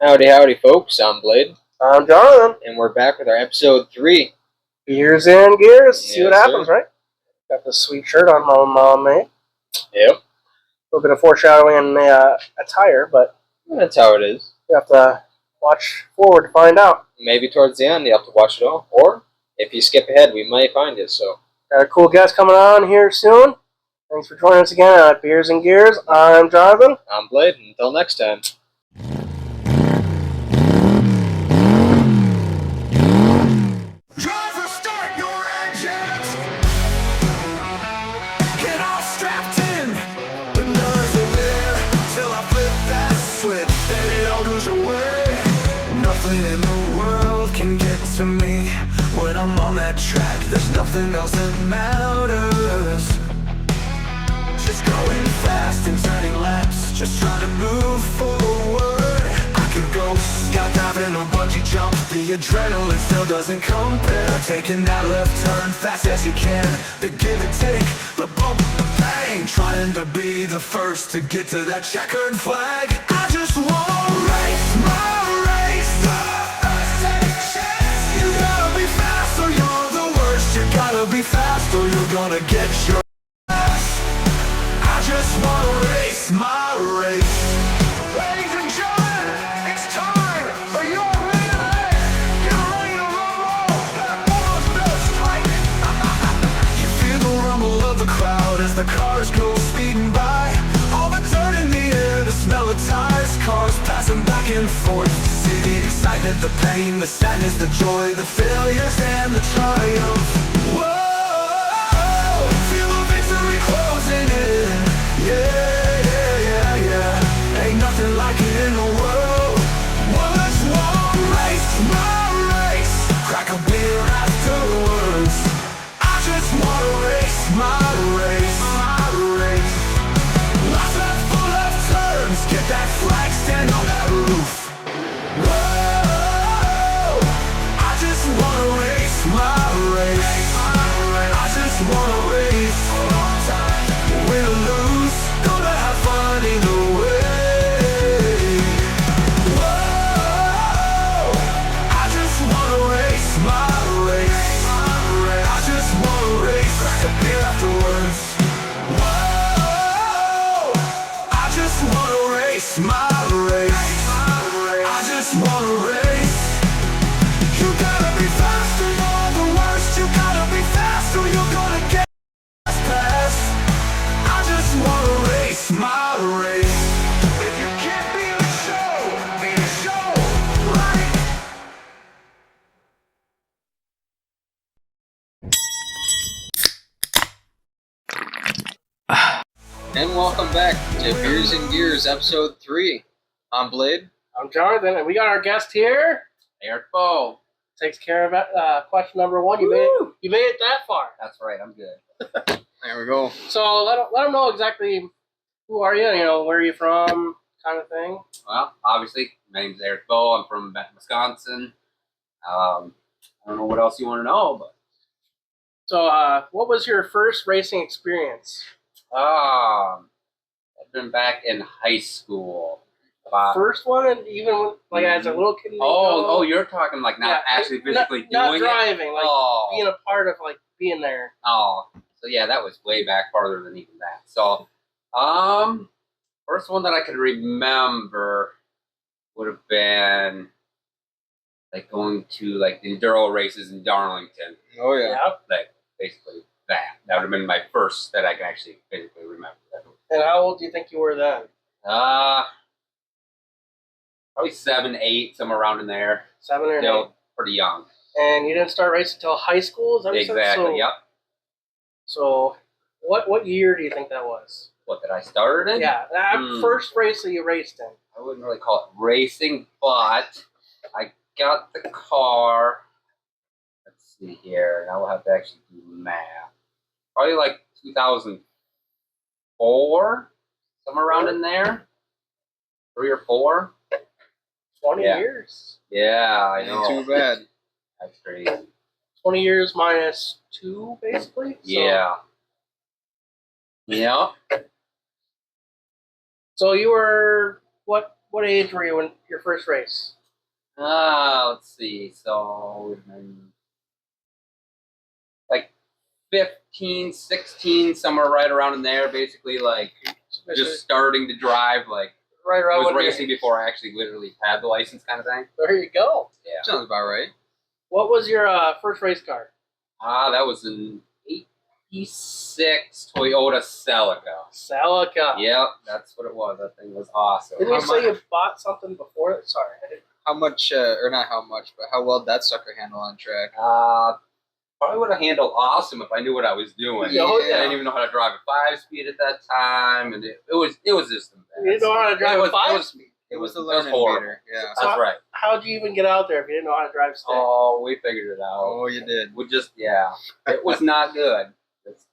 Howdy, howdy, folks. I'm Blade. I'm Jonathan. And we're back with our episode 3. Beers and gears. See what Yes, happens, sir. right? Got this sweet shirt on my mom made. Yep. A little bit of foreshadowing in the attire, but That's how it is. you have to watch forward to find out. Maybe towards the end you have to watch it all. Or, if you skip ahead, we might find it, so. Got a cool guest coming on here soon. Thanks for joining us again at Beers and Gears. I'm Jonathan. I'm Blade. Until next time. Nothing in the world can get to me. When I'm on that track, there's nothing else that matters. Just going fast and turning laps, just trying to move forward. I could go skydiving or bungee jump, the adrenaline still doesn't compare. Taking that left turn fast as you can, the give and take, the bump, the bang. Trying to be the first to get to that checkered flag. I just wanna race my race. You gotta be fast or you're the worst. You gotta be fast or you're gonna get your ass. I just wanna race my race. Ladies and gentlemen, it's time. Are you all ready? Get ready to rumble. That ball's best tight. You feel the rumble of the crowd as the cars go speeding by. All the dirt in the air, the smell of tires, cars passing back and forth. See the excitement, the pain, the sadness, the joy, the failures and the triumph. Whoa, feel the victory closing in. Yeah. Ain't nothing like it in the world. Well, let's walk, race my race. Crack a beer afterwards. I just wanna race my race. Last lap full of turns. Get that flag, stand on that roof. Whoa, I just wanna race my race. I just wanna race. Win or lose, gonna have fun either way. Whoa, I just wanna race my race. I just wanna race. Crack a beer afterwards. Whoa, I just wanna race my race. I just wanna race. You gotta be fast or you're the worst. You gotta be fast or you're gonna get past. I just wanna race my race. If you can't be the show, right? And welcome back to Beers and Gears episode 3. I'm Blade. I'm Jonathan, and we got our guest here. Eric Bow. Takes care of question number 1. You made it that far. That's right, I'm good. There we go. So let them know exactly who are you, where are you from, kind of thing. Well, obviously, my name's Eric Bow. I'm from Wisconsin. I don't know what else you want to know, but So what was your first racing experience? I've been back in high school. First one, and even as a little kid? Oh, you're talking like not actually physically not doing driving, it? like being a part of being there. Oh, so yeah, that was way back farther than even that. So, first one that I could remember would have been like going to like the enduro races in Darlington. Oh, yeah. Like basically that. That would have been my first that I can actually physically remember. And how old do you think you were then? Probably 7, 8, somewhere around in there. 7 or 8. Still pretty young. And you didn't start racing until high school? Is that what you said? Exactly, yep. So what year do you think that was? What, that I started in? Yeah, that first race that you raced in. I wouldn't really call it racing, but I got the car. Let's see here. Now we'll have to actually do math. Probably like 2004, somewhere around in there. 3 or 4. 20 years. Yeah, I know. Too bad. That's crazy. 20 years minus 2, basically? So, Yeah. Yeah. So you were, what What age were you in your first race? Let's see. So, like 15, 16, somewhere right around in there. Basically, like just starting to drive. Like right I around was when racing before I actually literally had the license, kind of thing. There you go. Yeah. Sounds about right. What was your first race car? That was an '86 Toyota Celica. Celica. Yep, that's what it was. That thing was awesome. Didn't you say you bought something before it? Sorry, I didn't. How much, or not how much, but how well did that sucker handle on track? Probably would have handled awesome if I knew what I was doing. Yeah. I didn't even know how to drive a 5-speed at that time, and it was just a mess. You didn't know how to drive a 5-speed? It was the it was learning horrible. meter. Yeah. So That's right. How'd you even get out there if you didn't know how to drive stick? Oh, we figured it out. Oh, you did. We just, it was not good. Just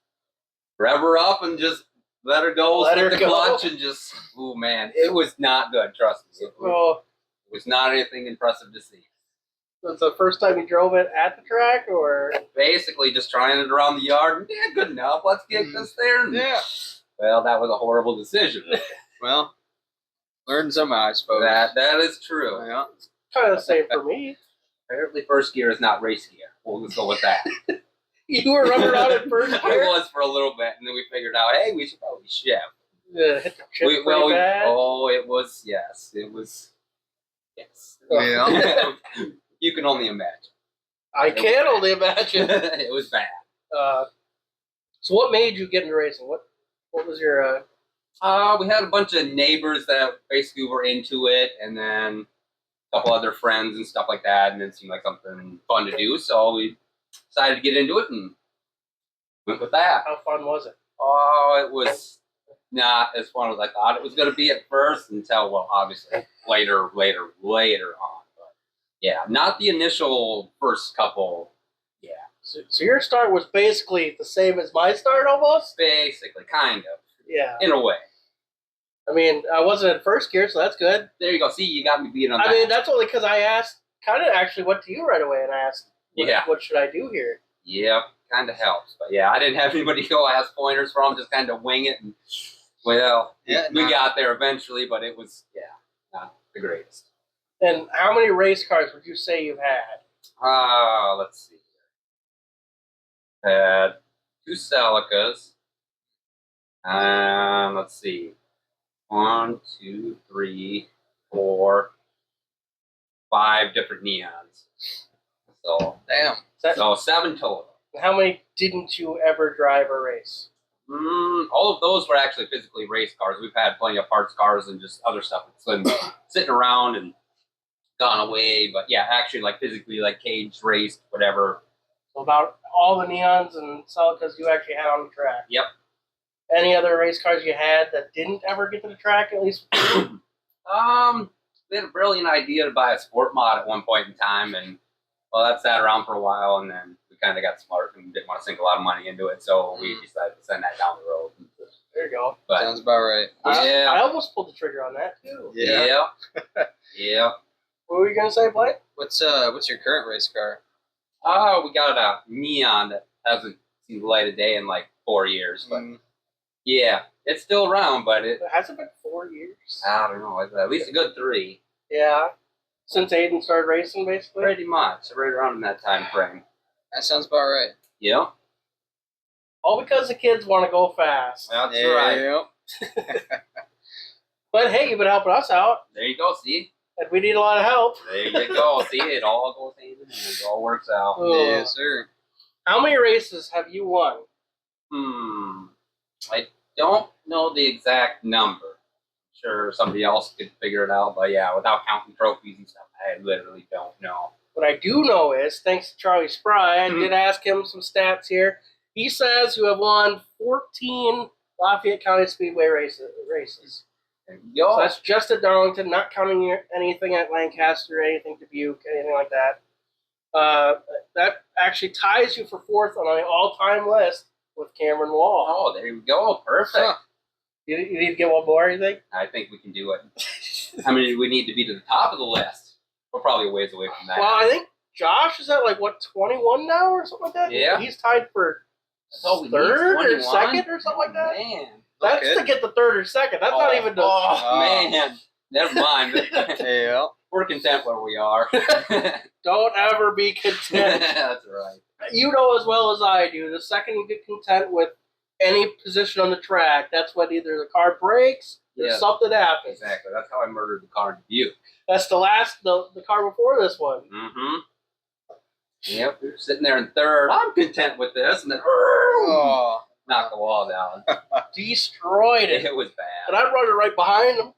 rev her up and just let her go, Let her hit the go. clutch, and just, oh man, it was not good. Trust me, So, it was not anything impressive to see. was the first time you drove it at the track, or? Basically, just trying it around the yard. Yeah, good enough. Let's get this there. Yeah. Well, that was a horrible decision. Well, learn somehow, I suppose. That is true. Yeah. Kind of the same for me. Apparently, first gear is not race gear. We'll just go with that. You were running around in first I gear? was for a little bit, and then we figured out, hey, we should probably shift. Yeah, hit the chip pretty bad. Oh, it was, yes. It was, yes. Yeah. You can only imagine. I can only imagine. It was bad. So what made you get into racing? What was your... We had a bunch of neighbors that basically were into it, and then a couple other friends and stuff like that, and it seemed like something fun to do, so we decided to get into it and went with that. How fun was it? Oh, it was not as fun as I thought it was going to be at first until, well, obviously later on. But yeah, not the initial first couple. Yeah, So your start was basically the same as my start almost? basically, kind of, Yeah. in a way. I mean, I wasn't in first gear, so that's good. There you go. See, you got me beat on I that. mean, that's only because I asked, kind of actually went to you right away and asked, what should I do here? Yep, kind of helps. But yeah, I didn't have anybody go ask pointers from, just kind of wing it. And, well, Yeah, we got there eventually, but it was, not the greatest. And how many race cars would you say you've had? Let's see. Had 2 Celicas. Let's see. 1, 2, 3, 4, 5 different neons. So, Damn. so 7 total. How many didn't you ever drive or race? All of those were actually physically race cars. We've had plenty of parts cars and just other stuff that's been sitting around and gone away. But yeah, actually like physically like caged, raced, whatever. So about all the neons and Celicas you actually had on the track. Yep. Any other race cars you had that didn't ever get to the track, at least? We had a brilliant idea to buy a sport mod at one point in time, and well, that sat around for a while, and then we kind of got smart and didn't want to sink a lot of money into it, so we decided to send that down the road. There you go. But Sounds about right. yeah, I almost pulled the trigger on that, too. Yeah. yeah. What were you going to say, Blake? What's your current race car? We got a neon that hasn't seen the light of day in like 4 years, but yeah, it's still around, but it Has it been 4 years? I don't know, it's at least a good 3. Yeah. Since Aiden started racing, basically? Pretty much, right around in that time frame. That sounds about right. Yeah, All because the kids want to go fast. that's right. But hey, you've been helping us out, There you go, see? and we need a lot of help. There you go, see? It all goes hand in hand, it all works out. Yes, sir. How many races have you won? I don't know the exact number. I'm sure somebody else could figure it out, but yeah, without counting trophies and stuff, I literally don't know. What I do know is, thanks to Charlie Spry, I did ask him some stats here. He says you have won 14 Lafayette County Speedway races. There you go. So that's just at Darlington, not counting anything at Lancaster, anything Dubuque, anything like that. That actually ties you for 4th on the all-time list with Cameron Wall. Oh, there you go. Perfect. Huh. You need to get one more, you think? I think we can do it. I mean, we need to be to the top of the list. We're probably a ways away from that. Well, I think Josh is at 21 now or something like that? Yeah. He's tied for So we need 3rd or 21? 2nd or something like that? Man. That's Okay. to get the 3rd or 2nd. That's not even the... Oh, man. Never mind. Yeah. We're content where we are. Don't ever be content. That's right. You know as well as I do, the second you get content with any position on the track, that's when either the car breaks or Yeah. something happens. Exactly. That's how I murdered the car in Dubuque. That's the car before this one. Mm-hmm. Yep. We were sitting there in third. I'm content with this, and then Oh. knocked the wall down. Destroyed it. It was And bad. I'm running right behind him,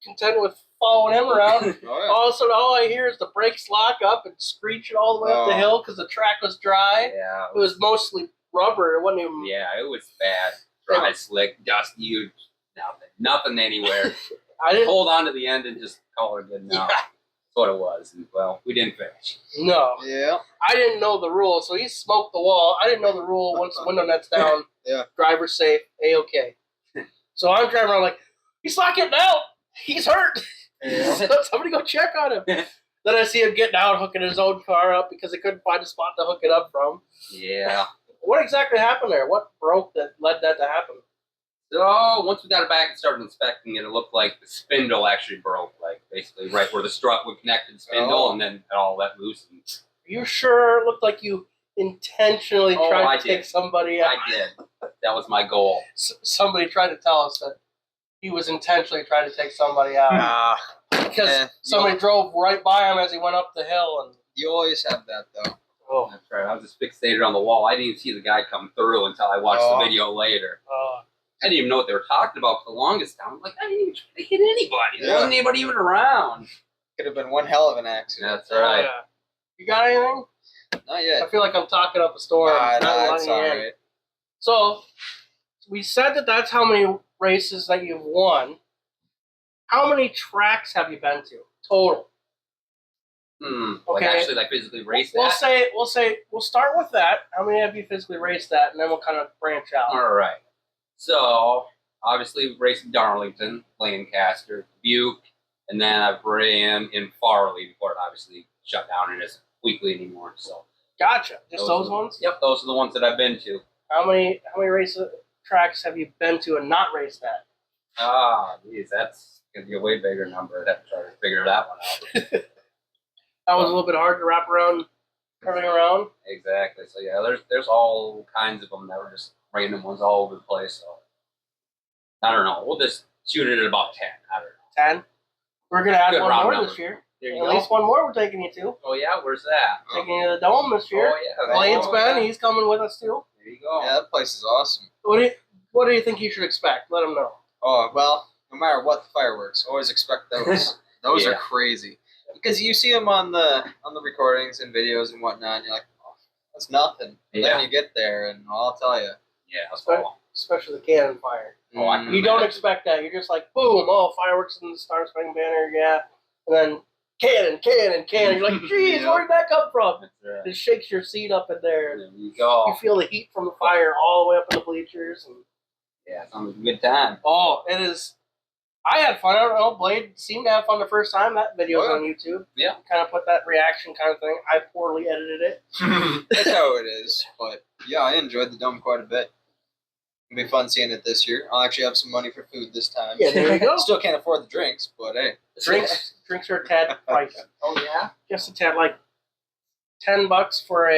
content with following him around. Oh, All of a sudden, all I hear is the brakes lock up and screeching all the way up the Oh. hill because the track was dry. Yeah. It was mostly rubber. It wasn't even. Yeah, it was bad. Dry, slick, dusty, nothing anywhere. I didn't. Hold on to the end and just call it good now. Yeah. That's what it was. And, well, we didn't finish. No. yeah. I didn't know the rule, so he smoked the wall. I didn't know the rule. Once the window net's down, Yeah. driver's safe, A-okay. So I'm driving around like, he's not getting out. He's hurt. Yeah. Somebody go check on him. Then I see him getting out, hooking his own car up because they couldn't find a spot to hook it up from. Yeah. What exactly happened there? What broke that led that to happen? So once we got it back and started inspecting it, it looked like the spindle actually broke, like basically right where the strut would connect to the spindle, Oh. and then it all let loose. And Are you sure? It looked like you intentionally Oh, tried I to take did. somebody out. I did. That was my goal. Somebody tried to tell us that he was intentionally trying to take somebody out. Ah, Because eh, somebody drove right by him as he went up the hill, and you always have that though. oh, That's right. I was just fixated on the wall. I didn't even see the guy come through until I watched Oh. the video later. I didn't even know what they were talking about for the longest time. I'm like, I didn't even try to hit anybody. There Yeah. wasn't anybody even around. Could have been one hell of an accident. That's right. yeah. You got anything? Not I yet. feel like I'm talking up a storm. Ah, not no, letting that's you in. alright. So we said that that's how many races that you've won. How many tracks have you been to total? Like Okay. actually, like physically race We'll that. we'll start with that. How many have you physically raced that, and then we'll kind of branch out. All right. So obviously, we raced in Darlington, Lancaster, Butte, and then I've ran in Farley before it obviously shut down and isn't weekly anymore. So Gotcha. Just those are- ones. Yep, those are the ones that I've been to. How many tracks have you been to and not raced at? Geez, that's gonna be a way bigger number. I'd have to try to figure that one out. That was a little bit hard to wrap around, turning around. Exactly. So yeah, there's all kinds of them that were just random ones all over the place. So I don't know. We'll just shoot it at about 10. I don't know. 10. We're gonna add Good one round more number. this year. There At you go. least one more we're taking you to. Oh yeah, where's that? Taking you to the Dome this year. Oh yeah. Blaine's Oh, been. yeah. He's coming with us too. There you go. Yeah, that place is awesome. What do you think you should expect? Let them know. Oh, well, no matter what the fireworks, always expect those. Those are Yeah. crazy. Because you see them on the recordings and videos and whatnot, and you're like, oh, that's nothing. But Yeah. then you get there, and I'll tell you. Yeah, that's But- all. Especially the cannon fire. Oh, I can You don't imagine. expect that. You're just like, boom, oh, fireworks in the Star Spangled Banner, yeah. And then cannon. You're like, geez, Yeah. where did that come from? That's right. It shakes your seat up in there. There you go. You feel the heat from the fire all the way up in the bleachers. And Yeah, sounds like a good time. oh, it is. I had fun. I don't know. Blade seemed to have fun the first time. That video's Oh, on YouTube. Yeah. Kind of put that reaction kind of thing. I poorly edited it. That's how it is. But yeah, I enjoyed the Dome quite a bit. It'll be fun seeing it this year. I'll actually have some money for food this time. Yeah, there you go. Still can't afford the drinks, but hey. Drinks are a tad pricey. Oh yeah. Just a tad, like $10 for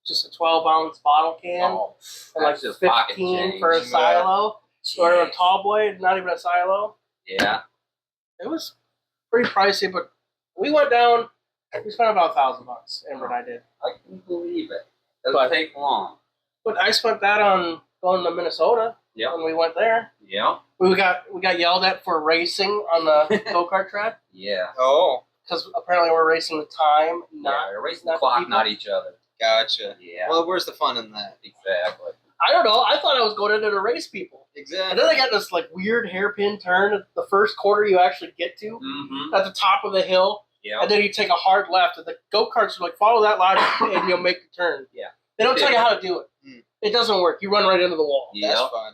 just a 12-ounce bottle can, Oh, and like that's just pocket 15 change. for a Yeah. silo, or a Jeez. tall boy, not even a silo. Yeah. It was pretty pricey, but we went down. We spent about $1,000. Amber and I did, I can believe it. Doesn't But- take long. but I spent that on going to Minnesota Yep. when we went there. Yep. We got yelled at for racing on the go-kart track Yeah. Oh, because apparently we're racing the time, Yeah, not. they're racing not the the clock, people. not each other. gotcha. Yeah. Well, where's the fun in that? Exactly. I don't know. I thought I was going in there to race people. And Exactly. then I got this like weird hairpin turn at the first quarter you actually get to Mm-hmm. at the top of the hill, Yeah. and then you take a hard left, and the go karts are like follow that line and you'll make the turn. Yeah. They don't tell you how to do it. Mm. It doesn't work. You run right into the wall. That's Yep. fun.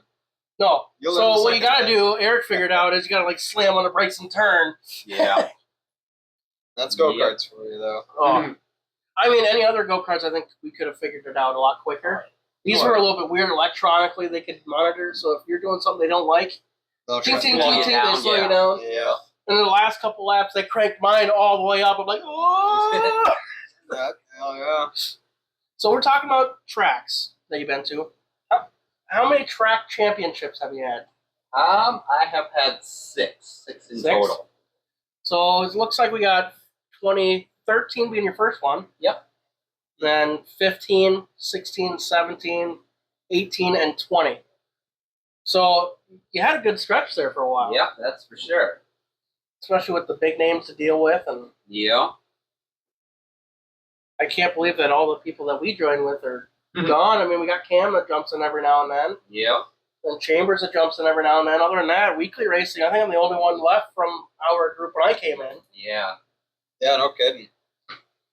No. You'll learn the So what you second gotta do, Eric figured out, is you gotta like slam on the brakes and turn. Yeah. That's go-karts for you, though. Oh. I mean, any other go karts, I think we could have figured it out a lot quicker. These were a little bit weird electronically. They could monitor, so if you're doing something they don't like, They'll ting shut ting you ting down. ting, down, they slow yeah. you down. Yeah. And then the last couple laps, they cranked mine all the way up. I'm like, oh! Hell yeah. So we're talking about tracks that you've been to. How many track championships have you had? I have had six in total. So it looks like we got 2013 being your first one. Yep. Then 15, 16, 17, 18, and 20. So you had a good stretch there for a while. Yep, that's for sure. Especially with the big names to deal with. And Yeah. I can't believe that all the people that we joined with are gone. I mean, we got Cam that jumps in every now and then. Yep. And Chambers that jumps in every now and then. Other than that, weekly racing, I think I'm the only one left from our group when I came in. Yeah. Yeah, no kidding.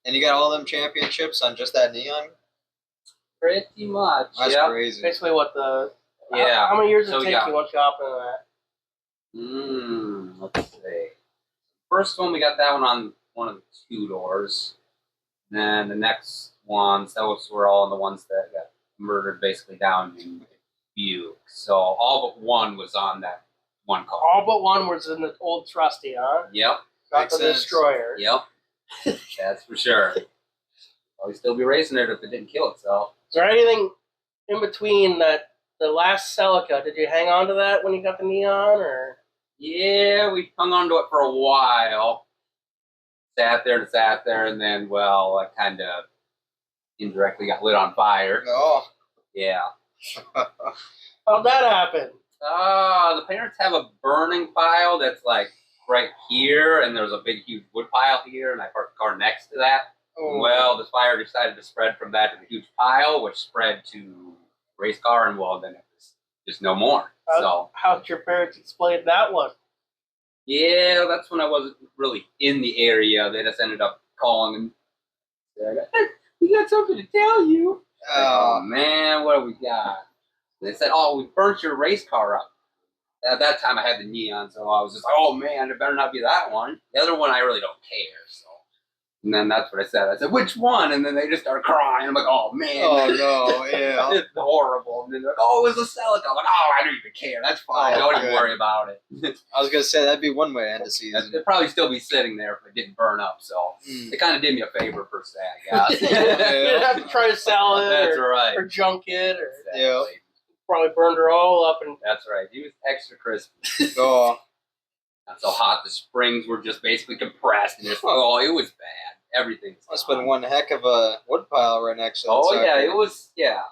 And you got all them championships on just that neon? Pretty much. That's yep. crazy. Basically, what the Yeah. how many years did So it we take got- you once you hop into that? Let's see. First one, we got that one on one of the 2 doors. And then the next ones, those were all the ones that got murdered basically down in Butte. So all but one was on that one car. All but one was in the old trusty, huh? Yep. Not Makes the sense. destroyer. Yep. That's for sure. Probably still be racing it if it didn't kill itself. Is there anything in between that? The last Celica, did you hang on to that when you got the neon, or? Yeah, we hung on to it for a while. Sat there, and then, well, I kind of indirectly got lit on fire. Oh. Yeah. How'd that happen? The parents have a burning pile that's like right here, and there's a big, huge wood pile here, and I parked the car next to that. Oh. Well, the fire decided to spread from that to the huge pile, which spread to race car, and well, then it was just no more. So How'd your parents explain that one? yeah, that's when I wasn't really in the area. They just ended up calling and said, "Hey, we got something to tell you." Oh man, what do we got? They said, "Oh, we burnt your race car up." At that time, I had the neon, so I was just like, "Oh man, it better not be that one." The other one, I really don't care. So, and then that's what I said. I said, "Which one?" And then they just started crying. I'm like, "Oh man, Oh no, yeah. it's horrible." And then they're like, "Oh, it was a Celica." I'm like, "Oh, I don't even care. That's fine. Oh, Don't even good. worry about it." I was gonna say that'd be one way to end the season. It'd probably still be sitting there if it didn't burn up. So Mm. it kind of did me a favor per se, I guess. You didn't have to try to sell it That's or, right. or junk it, or Yeah. probably burned her all up. And That's right. He was extra crispy. Oh, Not so hot. The springs were just basically compressed, and just oh, it was bad. Everything. must have been one heck of a wood pile right next to that. Oh yeah, sucker. it was. Yeah,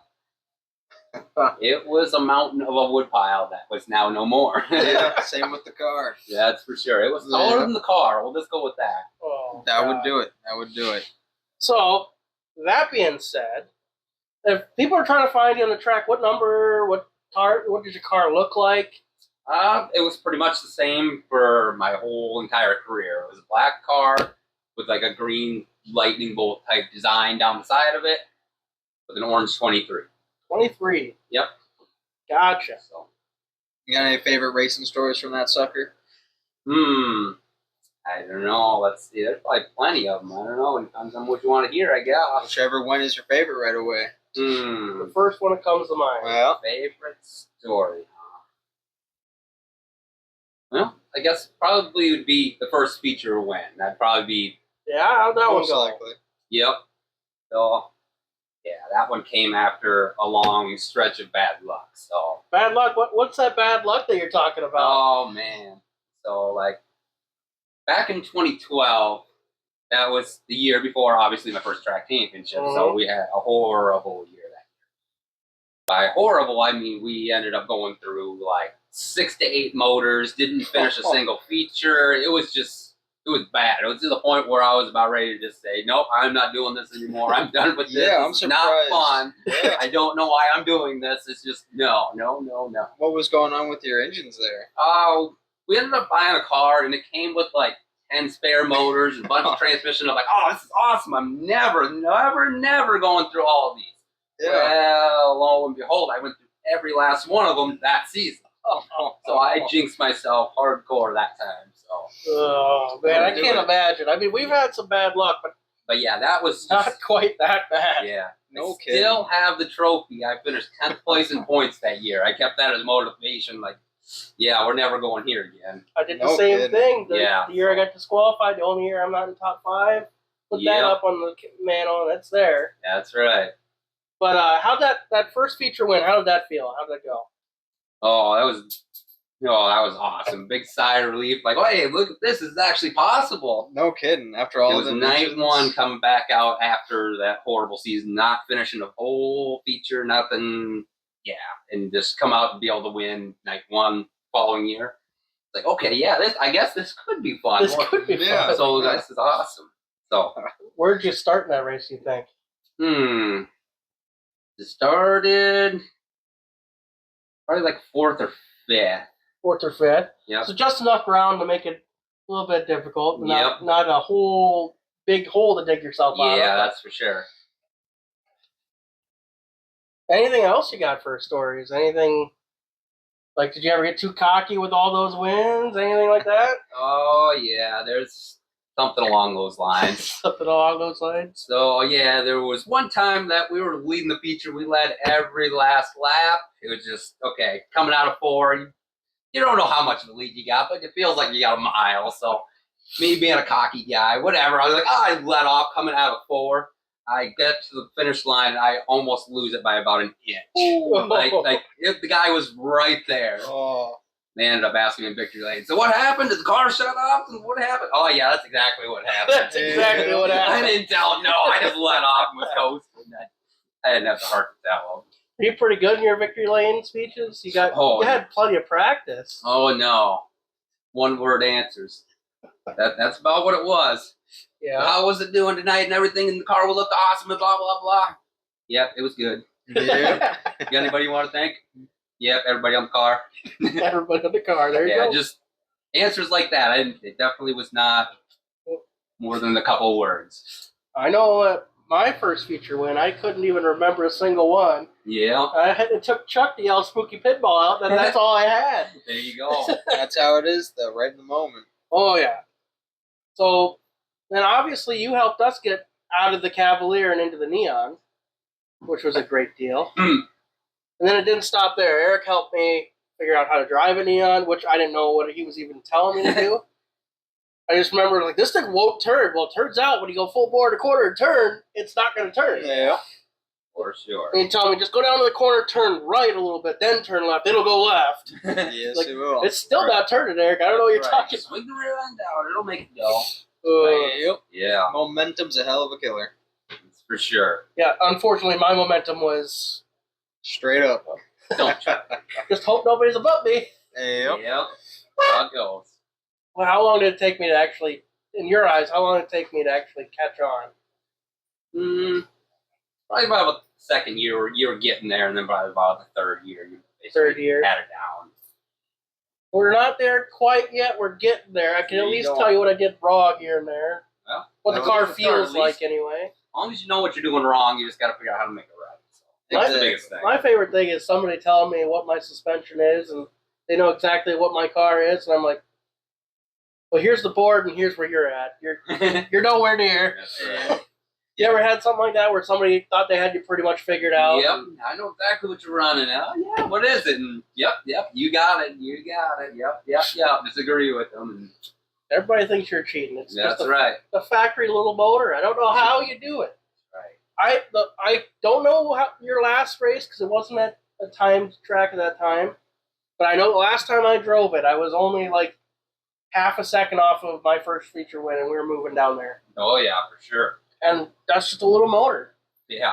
it was a mountain of a wood pile that was now no more. Yeah, same with the car. That's for sure. It was taller than the car. We'll just go with that. oh, That God. would do it. That would do it. So, that being said, if people are trying to find you on the track, what number, what did your car look like? It was pretty much the same for my whole entire career. It was a black car with like a green lightning bolt type design down the side of it with an orange 23. 23. Yep. Gotcha. So, You got any favorite racing stories from that sucker? I don't know. Let's see. There's probably plenty of them. I don't know. It depends on what you want to hear, I guess. Whichever one is your favorite right away. The first one that comes to mind. Well, Favorite story, huh? Well, I guess probably would be the first feature win. That'd probably be, Yeah, how'd that one most go? likely. yep. So, yeah, that one came after a long stretch of bad luck. So, Bad luck. What's that bad luck that you're talking about? oh man. So, like, back in 2012, that was the year before, obviously, my first track championship. So, Mhm. we had a horrible year that year. By horrible, I mean we ended up going through like 6 to 8 motors, didn't finish a single feature. It was bad. It was to the point where I was about ready to just say, nope, I'm not doing this anymore. I'm done with this. Yeah, I'm This is not surprised. fun. Yeah. I don't know why I'm doing this. It's just, no. What was going on with your engines there? We ended up buying a car, and it came with like 10 spare motors and a bunch of transmission. I'm like, oh, this is awesome. I'm never going through all of these. Yeah. Well, lo and behold, I went through every last one of them that season. So I jinxed myself hardcore that time. So, Oh, man, I Do can't it. imagine. I mean, we've had some bad luck, but yeah, that was not just, quite that bad. yeah. No I kidding. still have the trophy. I finished 10th place in points that year. I kept that as motivation. Like, Yeah, we're never going here again. I did the No same kidding. thing. The Yeah. year I got disqualified, the only year I'm not in top 5. Put that Yep. up on the mantle, and it's there. That's right. But how'd that first feature win? How did that feel? How did that go? Oh, that was awesome. Big sigh of relief. Like, oh, hey, look, this is actually possible. No kidding. After It all was the night mentions. 1 coming back out after that horrible season, not finishing a whole feature, nothing. Yeah, and just come out and be able to win night 1 following year. Like, okay, yeah, I guess this could be fun. This could be Yeah. fun. So this is awesome. So, Where'd you start in that race, you think? it started probably like 4th or 5th. 4th or 5th? Yep. So just enough ground to make it a little bit difficult. Yep. Not a whole big hole to dig yourself out of. Yeah, that's for sure. Anything else you got for stories? Anything, like, did you ever get too cocky with all those wins? Anything like that? Oh, yeah, there's something along those lines. Something along those lines? So, yeah, there was one time that we were leading the feature. We led every last lap. It was just, okay, coming out of 4. You don't know how much of a lead you got, but it feels like you got a mile. So, me being a cocky guy, whatever, I was like, I let off coming out of 4. I get to the finish line, and I almost lose it by about an inch. Like if the guy was right there. Oh. They ended up asking me in victory lane. So what happened? Did the car shut off? And what happened? Oh yeah, that's exactly what happened. That's exactly what I happened. didn't tell him. No, I just let off and was coasting. I didn't have the heart to tell him. Are you pretty good in your victory lane speeches? You had plenty of practice. Oh no, 1-word answers. That's about what it was. Yeah. How was it doing tonight and everything? And the car will look awesome and blah blah blah. Yep, it was good. Yeah. You got anybody you want to thank? Yep, everybody on the car. Everybody in the car. There you Yeah, go. just answers like that. It definitely was not more than a couple words. I know my first feature win, I couldn't even remember a single one. Yeah, It took Chuck to yell spooky pinball out, and that's all I had. there you go. That's how it is, though, right in the moment. Oh, yeah. So, then obviously you helped us get out of the Cavalier and into the Neon, which was a great deal. And then it didn't stop there. Eric helped me figure out how to drive a Neon, which I didn't know what he was even telling me to do. I just remember, like, this thing won't turn. Well, it turns out when you go full bore to quarter turn, it's not going to turn. Yeah. For sure. And he told me, just go down to the corner, turn right a little bit, then turn left. It'll go left. Yes, Like, it will. It's still not turning, Eric. I don't know what you're Right. talking Swing the rear end out. It'll make it go. about. Yep. Yeah, Momentum's a hell of a killer. it's for sure. Yeah, unfortunately, my momentum was Straight up. Don't try. just hope nobody's above me. Yep. Yep. How it goes. Well, how long did it take me to actually, in your eyes, how long did it take me to actually catch on? Probably about the second year you were getting there, and then probably about the third year you basically Third year. had it down. We're not there quite yet. We're getting there. I can There at you least go. tell you what I did wrong here and there. Well, What the well, car at least start, feels at least. like, anyway. As long as you know what you're doing wrong, you just got to figure out how to make it right. So that's the biggest thing. My favorite thing is somebody telling me what my suspension is, and they know exactly what my car is, and I'm like, well, here's the board, and here's where you're at. You're nowhere near. That's right. You ever had something like that where somebody thought they had you pretty much figured out? Yep, I know exactly what you're running. Oh, yeah, what is it? And yep, you got it. Yep. Disagree with them. And Everybody thinks you're cheating. It's that's just right. a factory little motor. I don't know how you do it. Right. I don't know how your last race because it wasn't at a timed track at that time, but I know the last time I drove it, I was only like half a second off of my first feature win, and we were moving down there. Oh yeah, for sure. And that's just a little motor. Yeah.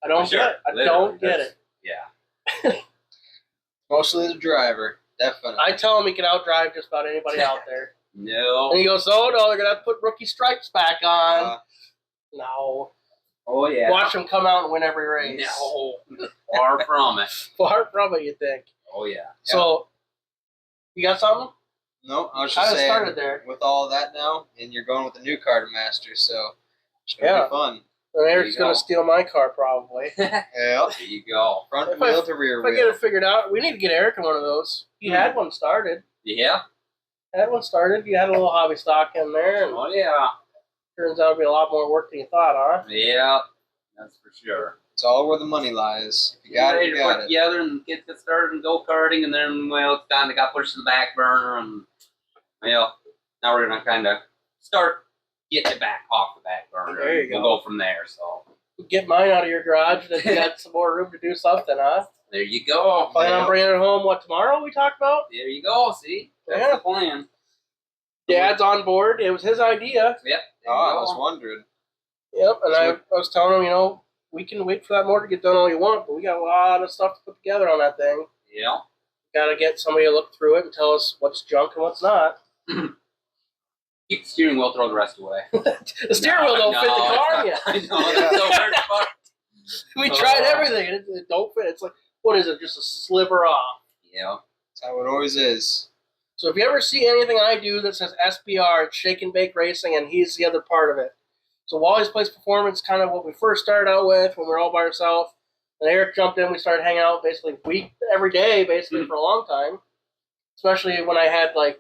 I don't For sure. get it. I Literally, don't get that's- it. Yeah. Mostly the driver. Definitely. I tell him he can outdrive just about anybody out there. No. And he goes, oh no, they're going to have to put rookie stripes back on. Uh, No. Oh yeah. Watch him come out and win every race. No. Far from it. Far from it, you think. Oh yeah. So, you got something? no, I was How just did it saying, started there? with all that now, and you're going with the new car to master, so it's going to Yeah. be fun. And There Eric's you going go. to steal my car probably. Yeah. There you go. Front If I- wheel to rear If I get wheel. it figured out, we need to get Eric in one of those. He had one started. Yeah. Had one started. You had a little hobby stock in there, and Oh yeah. turns out to be a lot more work than you thought, huh? Yeah. That's for sure. It's all where the money lies. If you got it, ready you to got put it. together, and the kids get started in go-karting, and then, well, it's kind of got pushed to the back burner, and, well, now we're going to kind of start getting it back off the back burner. There you We'll go. go from there, so. Get mine out of your garage, then you got some more room to do something, huh? There you go. Plan on bringing it home, what, tomorrow we talked about? There you go, see? That's Yeah. the plan. Dad's on board. It was his idea. Yep. Oh, I was wondering. Yep, and So I was telling him, you know, we can wait for that motor to get done all you want, but we got a lot of stuff to put together on that thing. Yeah. Got to get somebody to look through it and tell us what's junk and what's not. Keep the steering wheel, throw the rest away. The steering wheel don't fit the car yet. I know, that's so hard to fuck. We tried everything, and it don't fit. It's like, what is it, just a sliver off? Yeah. That's how it always is. So if you ever see anything I do that says SBR, it's Shake and Bake Racing, and he's the other part of it. So Wally's Place Performance, kind of what we first started out with when we were all by ourselves. And Eric jumped in. We started hanging out basically every day, basically for a long time. Especially when I had like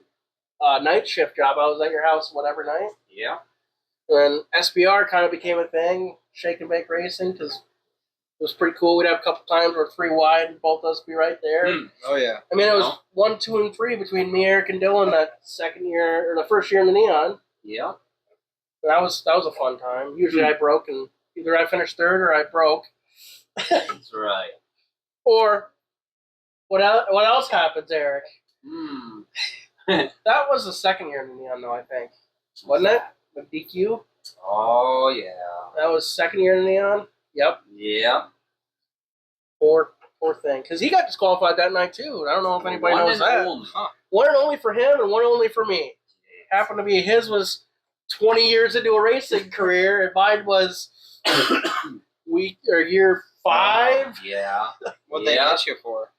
a night shift job. I was at your house whatever night. Yeah. And SBR kind of became a thing, Shake and Bake Racing, because it was pretty cool. We'd have a couple times where 3 wide and both of us be right there. Oh, yeah. I mean, it was 1, 2, and 3 between me, Eric, and Dylan that second year or the first year in the Neon. Yeah. That was a fun time. Usually I broke, and either I finished third or I broke. That's right. Or what else happens, Eric? That was the second year in the Neon, though, I think. Wasn't it? With DQ? Oh, yeah. That was second year in the Neon? Yep. Yeah. Poor thing. Because he got disqualified that night, too. I don't know if anybody knows that. Only. One and only for him and one only for me. Happened to be his was 20 years into a racing career, and mine was year 5. Yeah. What'd they get you for?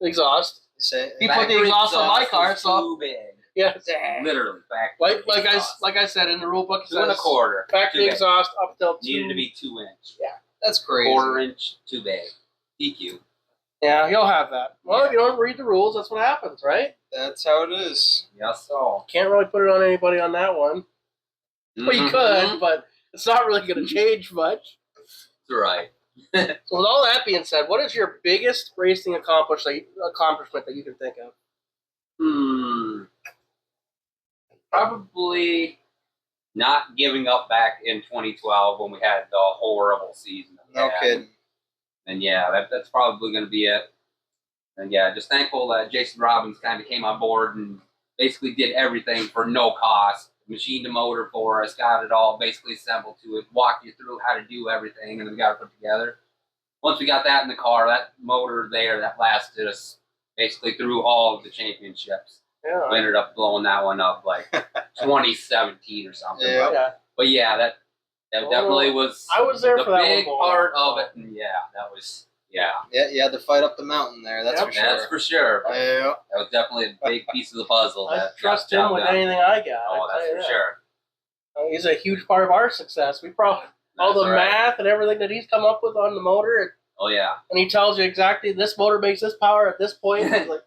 Exhaust. You say, He put the exhaust on my car, was so too big. yes. Literally, factory Like I said in the rule book, it 2 says1/4. factory Too big. exhaust up till 2. Needed to be 2 inch. that's crazy. 1/4 inch, too big. DQ. Yeah, he'll have that. Well, if you don't read the rules, that's what happens, right? That's how it is. Yes, so. Can't really put it on anybody on that one. Well, you could, but it's not really going to change much. That's right. So with all that being said, what is your biggest racing accomplishment that you can think of? Probably not giving up back in 2012 when we had the horrible season. that we No had. kidding. And yeah, that's probably going to be it. And yeah, just thankful that Jason Robbins kind of came on board and basically did everything for no cost. Machined the motor for us, got it all basically assembled to it, walked you through how to do everything, and then we got it put together. Once we got that in the car, that motor there, that lasted us basically through all of the championships. Yeah. We ended up blowing that one up like 2017 or something. Yeah. Yeah. But yeah, that definitely was I was there the for that big one more, part so. of it. And yeah, that was, yeah. Yeah, you had to fight up the mountain there. That's Yep. for sure. That's for sure. But Yeah. that was definitely a big piece of the puzzle. I that trust got the him job with done. anything I got. Oh, I tell you that's for that. sure. He's a huge part of our success. We probably all That's the right. math and everything that he's come up with on the motor, Oh, yeah. and he tells you exactly this motor makes this power at this point. It's like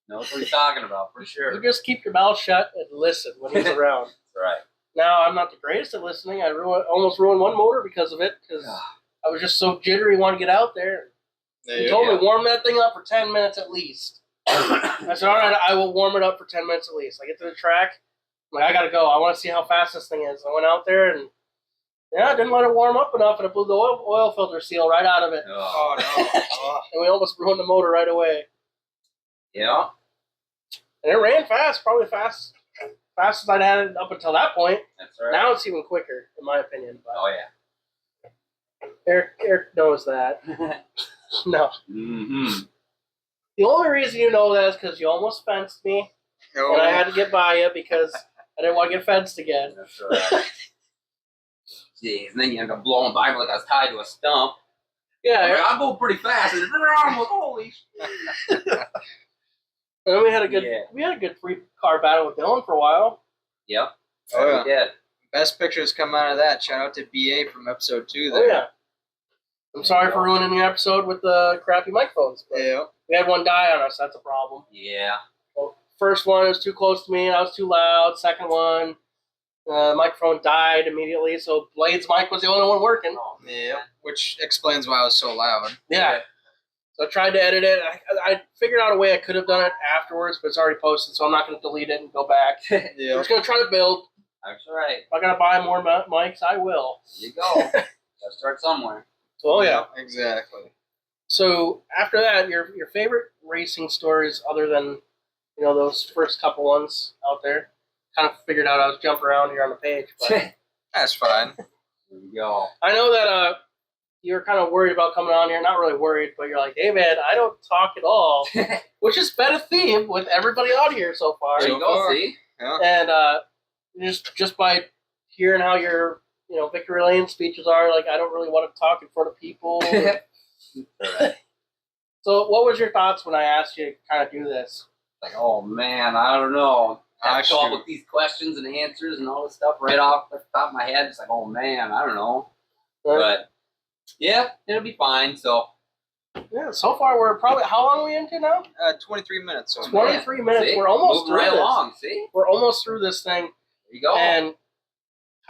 Knows what he's talking about, for sure. you just keep your mouth shut and listen when he's around. That's right. Now I'm not the greatest at listening. I almost ruined one motor because of it because I was just so jittery, want to get out there. He told me warm that thing up for 10 minutes at least. I said, all right, I will warm it up for 10 minutes at least. I get to the track. I'm like, I got to go. I want to see how fast this thing is. I went out there and, yeah, I didn't let it warm up enough, and it blew the oil filter seal right out of it. Oh, Oh, no. Oh. And we almost ruined the motor right away. yeah. And it ran fast, probably fast as I'd had it up until that point. That's right. Now it's even quicker, in my opinion. But Oh, yeah. Eric knows that. No. Mm-hmm. The only reason you know that is because you almost fenced me, Oh. and I had to get by you because I didn't want to get fenced again. That's right. Jeez, and then you end up blowing by me like I was tied to a stump. Yeah, I mean, Eric, I'll go pretty fast. And I'm like, holy shit. and then we had a good Yeah. 3-car battle with Dylan for a while. Yep. Oh, yeah. We did. Best pictures come out of that. Shout out to BA from episode 2 Oh there. yeah. I'm sorry for ruining the episode with the crappy microphones. But Yeah. we had one die on us. That's a problem. Yeah. Well, first one was too close to me. I was too loud. Second one, Microphone died immediately, so Blade's mic was the only one working. Oh, Yeah, which explains why I was so loud. Yeah. So I tried to edit it. I figured out a way I could have done it afterwards, but it's already posted, so I'm not going to delete it and go back. I'm Yeah. just going to try to build. That's right. If I got to buy more mics, I will. There you go. Gotta start somewhere. So, yeah. Exactly. So after that, your favorite racing stories, other than those first couple ones out there, kind of figured out I was jumping around here on the page. But That's fine. There you go. I know that you were kind of worried about coming on here. Not really worried, but you're like, hey man, I don't talk at all, which has been a theme with everybody on here so far. There you go. far. See? Yeah. And just by hearing how your victory lane speeches are, like I don't really want to talk in front of people. Right. So what was your thoughts when I asked you to kind of do this? Like, oh man, I don't know. I have to come up shoot. with these questions and answers and all this stuff right off the top of my head. It's like, oh man, I don't know. But yeah, it'll be fine. So Yeah, so far we're probably, how long are we into now? 23 minutes. So 23 minutes. see? We're almost moving through right this. along. See? We're almost through this thing. There you go. And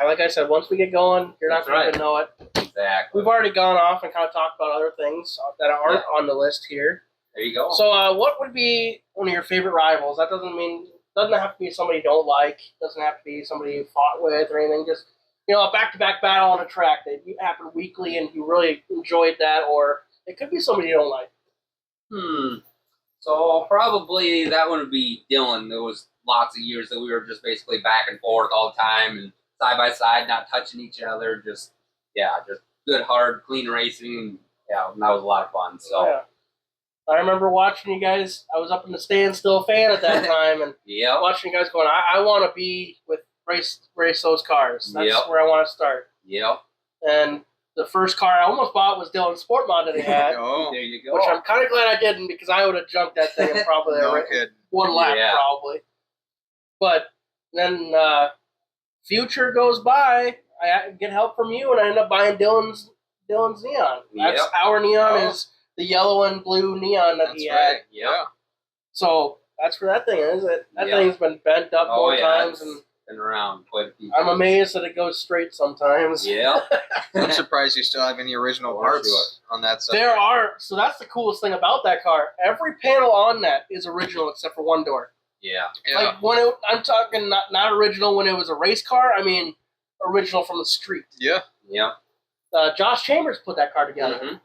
like I said, once we get going, you're not That's going to right. even know it. Exactly. We've already gone off and kind of talked about other things that aren't on the list here. There you go. So what would be one of your favorite rivals? That doesn't have to be somebody you don't like. Doesn't have to be somebody you fought with or anything. Just a back-to-back battle on a track that happened weekly and you really enjoyed that, or it could be somebody you don't like. So probably that one would be Dylan. There was lots of years that we were just basically back and forth all the time and side by side, not touching each other. Just good, hard, clean racing. Yeah, and that was a lot of fun. So Yeah. I remember watching you guys. I was up in the standstill fan at that time, and yeah, watching you guys going, I want to be with race those cars. That's Yep. where I want to start. yeah. And the first car I almost bought was Dylan's Sport Mod that he had, Oh, There you go. which I'm kind of glad I didn't because I would have jumped that thing in probably no kidding. one lap Yeah. probably. But then future goes by. I get help from you, and I end up buying Dylan's neon. That's Yep. our neon Oh. is the yellow and blue neon that That's he right. had. Yeah. So that's where that thing is. That Yeah. thing's been bent up Oh more yeah, times, it's and been around quite a few I'm times. amazed that it goes straight sometimes. Yeah. I'm surprised you still have any original For parts on that side. There are. So that's the coolest thing about that car. Every panel on that is original except for one door. Yeah. Yeah. Like I'm talking not original when it was a race car. I mean original from the street. Yeah. Yeah. Josh Chambers put that car together. Mhm.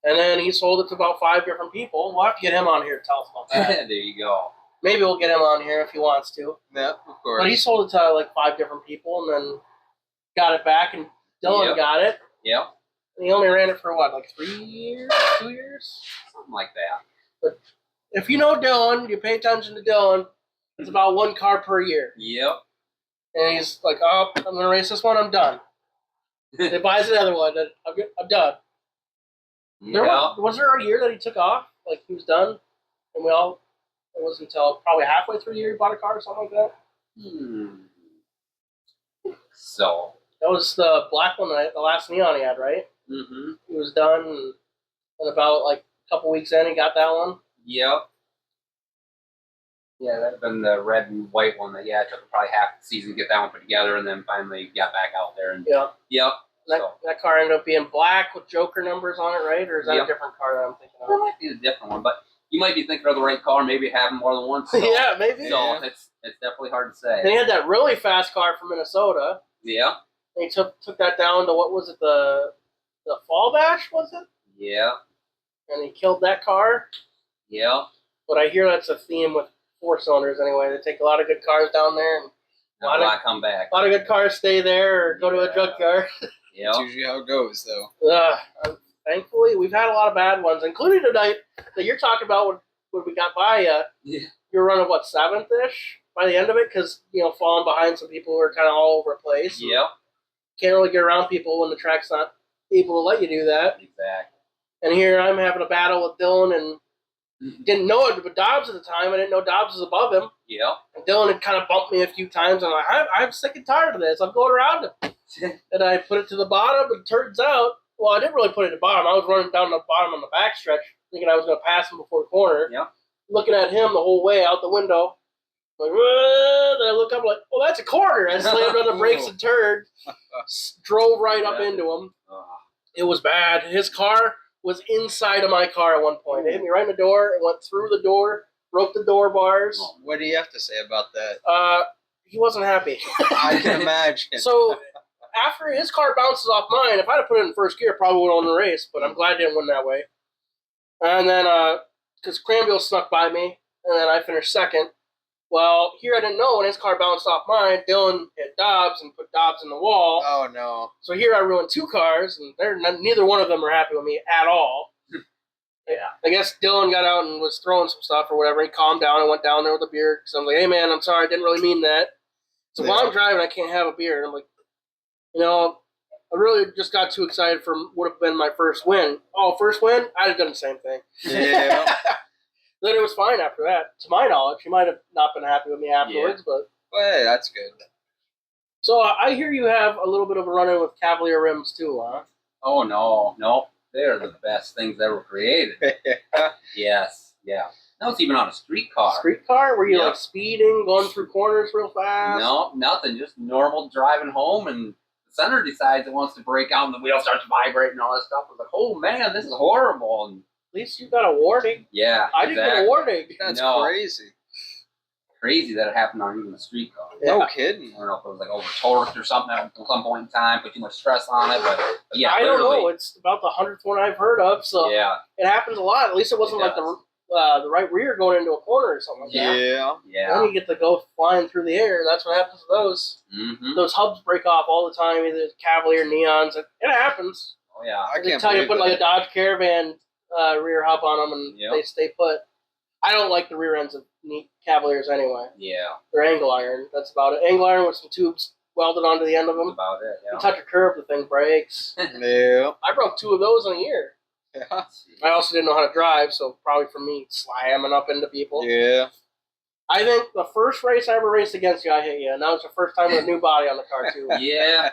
And then he sold it to about 5 different people. We'll have to get him on here to tell us about that. There you go. Maybe we'll get him on here if he wants to. Yeah, of course. But he sold it to like 5 different people and then got it back, and Dylan Yep. got it. Yeah. And he only ran it for what, like 3 years? 2 years? Something like that. If you know Dylan, you pay attention to Dylan, it's about 1 car per year. Yep. And he's like, oh, I'm going to race this one, I'm done. Then he buys another one, and I'm done. Yeah. Was there a year that he took off? Like he was done? And it wasn't until probably halfway through the year he bought a car or something like that. So. That was the black one, the last neon he had, right? Mm-hmm. He was done, and about like a couple weeks in, he got that one. Yep. Yeah, that'd have been the red and white one that, it took probably half the season to get that one put together, and then finally got back out there. And Yeah. Yep. That car ended up being black with Joker numbers on it, right? Or is that Yep. a different car that I'm thinking That of? might be a different one, but you might be thinking of the right car. Maybe it happened more than once. So, Yeah, maybe. So Yeah. it's definitely hard to And say. he had that really fast car from Minnesota. Yeah. And he took that down to, what was it, the Fall Bash, was it? Yeah. And he killed that car. Yeah. But I hear that's a theme with 4-cylinders anyway. They take a lot of good cars down there, and Not a lot come back. a lot of good cars stay there or go to a junkyard. Yeah. That's usually how it goes, though. Thankfully, we've had a lot of bad ones, including tonight that you're talking about when we got by you. Yeah. You were running, what, 7th-ish by the end of it? Because, falling behind some people who are kind of all over the place. Yep. Can't really get around people when the track's not able to let you do that. Exactly. And here I'm having a battle with Dylan, and didn't know it with Dobbs at the time. I didn't know Dobbs was above him. Yep. And Dylan had kind of bumped me a few times. I'm like, I'm sick and tired of this. I'm going around him. And I put it to the bottom, and it turns out, well, I didn't really put it to the bottom. I was running down the bottom on the backstretch, thinking I was going to pass him before the corner. Yep. Looking at him the whole way out the window. Like, "Whoa." Then I look up like, oh, that's a corner. I slammed on the brakes and turned, drove right up into him. It was bad. His car was inside of my car at one point. It hit me right in the door. It went through the door, broke the door bars. What do you have to say about that? He wasn't happy. I can imagine. So after his car bounces off mine, if I'd have put it in first gear, probably would have won the race. But I'm glad I didn't win that way. And then because Cranville snuck by me, and then I finished second. Well, here I didn't know when his car bounced off mine, Dylan hit Dobbs and put Dobbs in the wall. Oh no! So here I ruined 2 cars, and neither one of them are happy with me at all. Yeah, I guess Dylan got out and was throwing some stuff or whatever. He calmed down and went down there with a beer. So I'm like, hey man, I'm sorry, I didn't really mean that. So while I'm driving, I can't have a beer. And I'm like, I really just got too excited for would have been my first win. Oh, first win? I'd have done the same thing. Yeah. Then it was fine after that. To my knowledge, he might have not been happy with me afterwards, but. Well, hey, that's good. So I hear you have a little bit of a run-in with Cavalier rims too, huh? Oh no, they're the best things ever created. Yes, yeah. That was even on a street car. Street car? Were you like speeding, going through corners real fast? No, nothing. Just normal driving home, and the center decides it wants to break out, and the wheel starts vibrating and all that stuff. I was like, oh man, this is horrible. And at least you got a warning. yeah, I didn't get a warning. That's No. crazy. Crazy that it happened on even a street car. No Yeah. kidding. I don't know if it was like over torqued or something at some point in time, put too much stress on it, but yeah, I don't literally, know. It's about the 100th one I've heard of, so Yeah, it happens a lot. At least it wasn't It like does. the right rear going into a corner or something like that. Yeah. yeah. Then you get to go flying through the air. That's what happens to those. Mm-hmm. Those hubs break off all the time, either Cavalier, Neons. It happens. Oh yeah. I They can't tell you to believe put like a that. Dodge Caravan rear hub on them, and Yep. they stay put. I don't like the rear ends of Cavaliers anyway. Yeah, They're angle iron. That's about it. Angle iron with some tubes welded onto the end of that's them. about it. You Yeah. touch a curve, the thing breaks. Yeah. I broke 2 of those in a year. Yeah. I also didn't know how to drive, so probably for me, slamming up into people. Yeah. I think the first race I ever raced against you, I hit you, and that was the first time with a new body on the car, too. Yeah,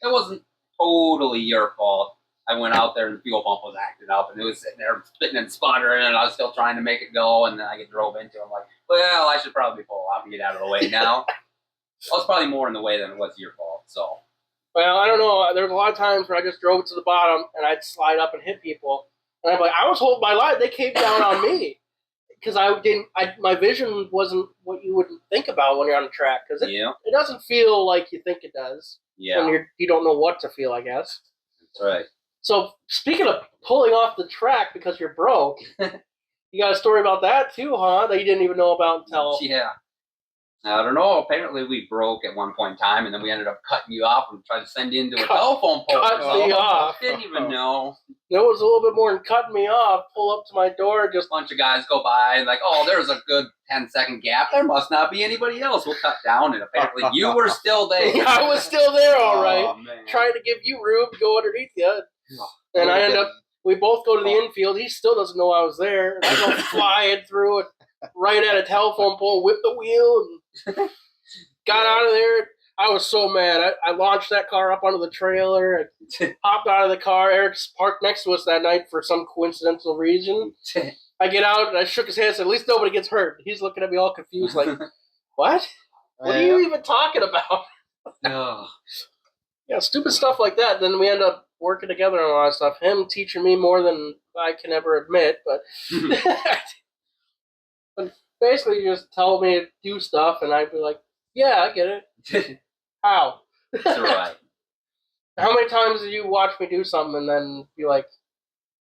it wasn't totally your fault. I went out there and the fuel pump was acting up, and it was sitting there spitting and sputtering, and I was still trying to make it go, and then I get drove into it. I'm like, well, I should probably pull off and get out of the way now. I was probably more in the way than it was your fault, so. Well, I don't know. There was a lot of times where I just drove it to the bottom, and I'd slide up and hit people. And I'm like, I was holding my line. They came down on me. Because my vision wasn't what you would think about when you're on the track. Because Yeah, it doesn't feel like you think it does. yeah, When you don't know what to feel, I guess. that's right. So, speaking of pulling off the track because you're broke, you got a story about that too, huh? That you didn't even know about until... Yeah. I don't know. Apparently, we broke at one point in time, and then we ended up cutting you off and tried to send you into a telephone pole. cut me off. Didn't even know. There was a little bit more than cutting me off. Pull up to my door, just... A bunch of guys go by and like, oh, there's a good 10-second gap. There must not be anybody else. We'll cut down, and apparently you were still there. I was still there, all right. Oh, man. Trying to give you room to go underneath you. And I end up... We both go to the infield. He still doesn't know I was there. And I go flying through it, right at a telephone pole, whipped the wheel, and got out of there. I was so mad. I launched that car up onto the trailer and hopped out of the car. Eric's parked next to us that night for some coincidental reason. I get out and I shook his hand and said, at least nobody gets hurt. He's looking at me all confused like, what? What are you even talking about? Oh. Yeah, stupid stuff like that. Then we end up working together on a lot of stuff. Him teaching me more than I can ever admit, but but basically you just tell me to do stuff and I'd be like, yeah, I get it. How? That's right. How many times did you watch me do something and then be like,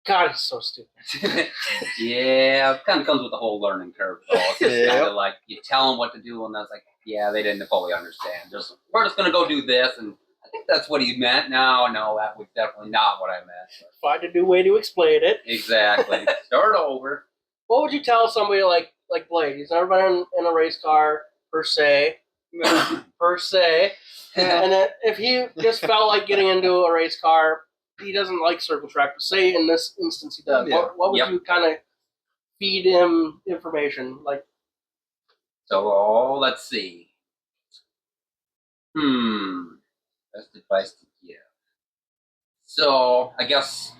God, it's so stupid? Yeah, it kind of comes with the whole learning curve. So it's just kind of like you tell them what to do, and that's like, yeah, they didn't fully understand. We're just gonna go do this, and I think that's what he meant. No, that was definitely not what I meant. Find a new way to explain it. Exactly. Start over. What would you tell somebody like Blade? He's never been in a race car per se. And that if he just felt like getting into a race car, he doesn't like circle track. But say in this instance he does. Yeah. What would you kind of feed him information like? So let's see. Best advice to give. So I guess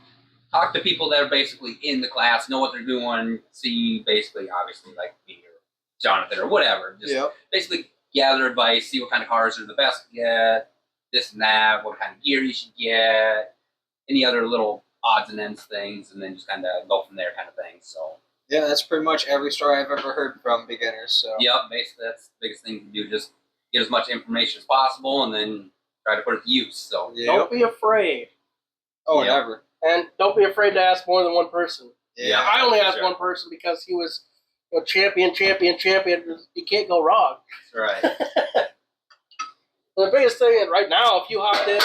talk to people that are basically in the class, know what they're doing, see basically, obviously, like me or Jonathan or whatever. Just Yep. basically gather advice, see what kind of cars are the best to get, this and that, what kind of gear you should get, any other little odds and ends things, and then just kind of go from there kind of thing. So, Yeah, that's pretty much every story I've ever heard from beginners. So. yep, basically that's the biggest thing to do. Just get as much information as possible and then try to put it to use. So, Yep. Don't be afraid. Oh, Yep. never. And don't be afraid to ask more than one person. Yeah. I only asked sure. one person because he was champion. You can't go wrong. that's right. The biggest thing right now, if you hopped in,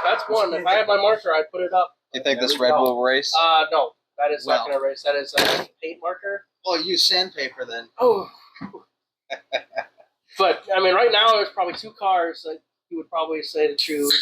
that's one. If I had my marker, I'd put it up. You think There this we Red go. Bull race? No, that is not Well. going to race. That is a paint marker. Well, use sandpaper then. Oh. But, I mean, right now, there's probably two cars that you would probably say to choose.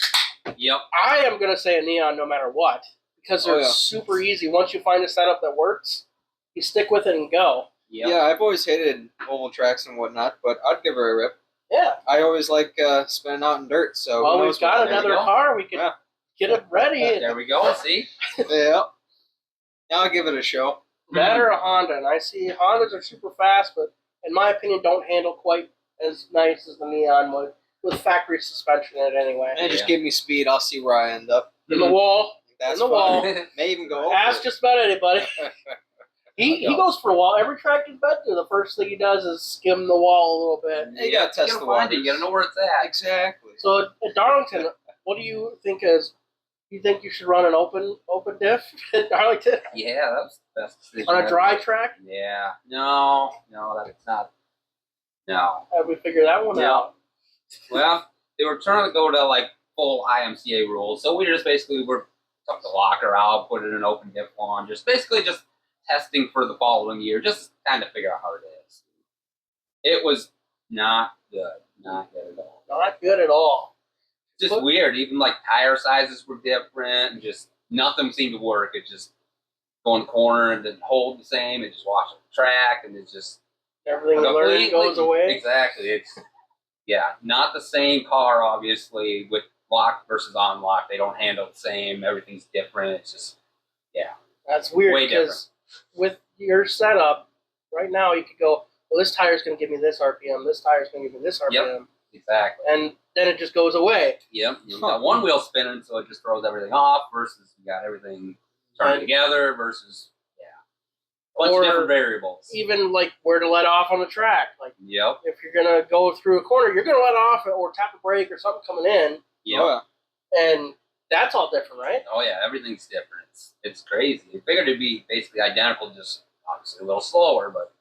Yep. I am going to say a Neon no matter what, because they're Oh, yeah. super easy. Once you find a setup that works, you stick with it and go. Yep. Yeah, I've always hated oval tracks and whatnot, but I'd give her a rip. Yeah. I always like spinning out in dirt, so Well, who we've knows got what- there we another go. car. We can Yeah. get it ready. There we go. See? Yeah. Now I'll give it a show. That or a Honda. And I see Hondas are super fast, but in my opinion, don't handle quite as nice as the Neon would with factory suspension in it anyway. And just Yeah. give me speed, I'll see where I end up. In the wall. That's In the fun. wall. May even go over. Ask just about anybody. He go. goes for a wall. Every track he's been to, the first thing he does is skim the wall a little bit. You gotta test gotta the find it. waters. You gotta know where it's at. Exactly. So at Darlington, what do you think is? You think you should run an open diff at Darlington Yeah, that was the best decision. on a ever. dry track? Yeah. No, that's not. No. Have we figured that one Yeah. out? Well, they were trying to go to like full IMCA rules, so we just basically took the locker out, put it in an open diff one, just testing for the following year, just kind of figure out how it is. It was not good at all. Not good at all. Just weird. Even like tire sizes were different, and just nothing seemed to work. It just go in the corner and then hold the same. It just washed up the track, and it just Everything you learn goes away. Exactly. It's not the same car. Obviously, with lock versus on lock, they don't handle the same. Everything's different. It's just That's weird Way because with your setup right now, you could go, well, this tire's going to give me this RPM. This tire's going to give me this RPM. exactly. And then it just goes away. Yep. You got one wheel spinning, so it just throws everything off. Versus you got everything turned And- together. Versus a bunch Or of different variables. Even like where to let off on the track. Like Yep. if you're going to go through a corner, you're going to let off or tap a brake or something coming in. Yep. Oh, And that's all different, right? Oh yeah, everything's different. It's crazy. I figured it'd be basically identical, just obviously a little slower, but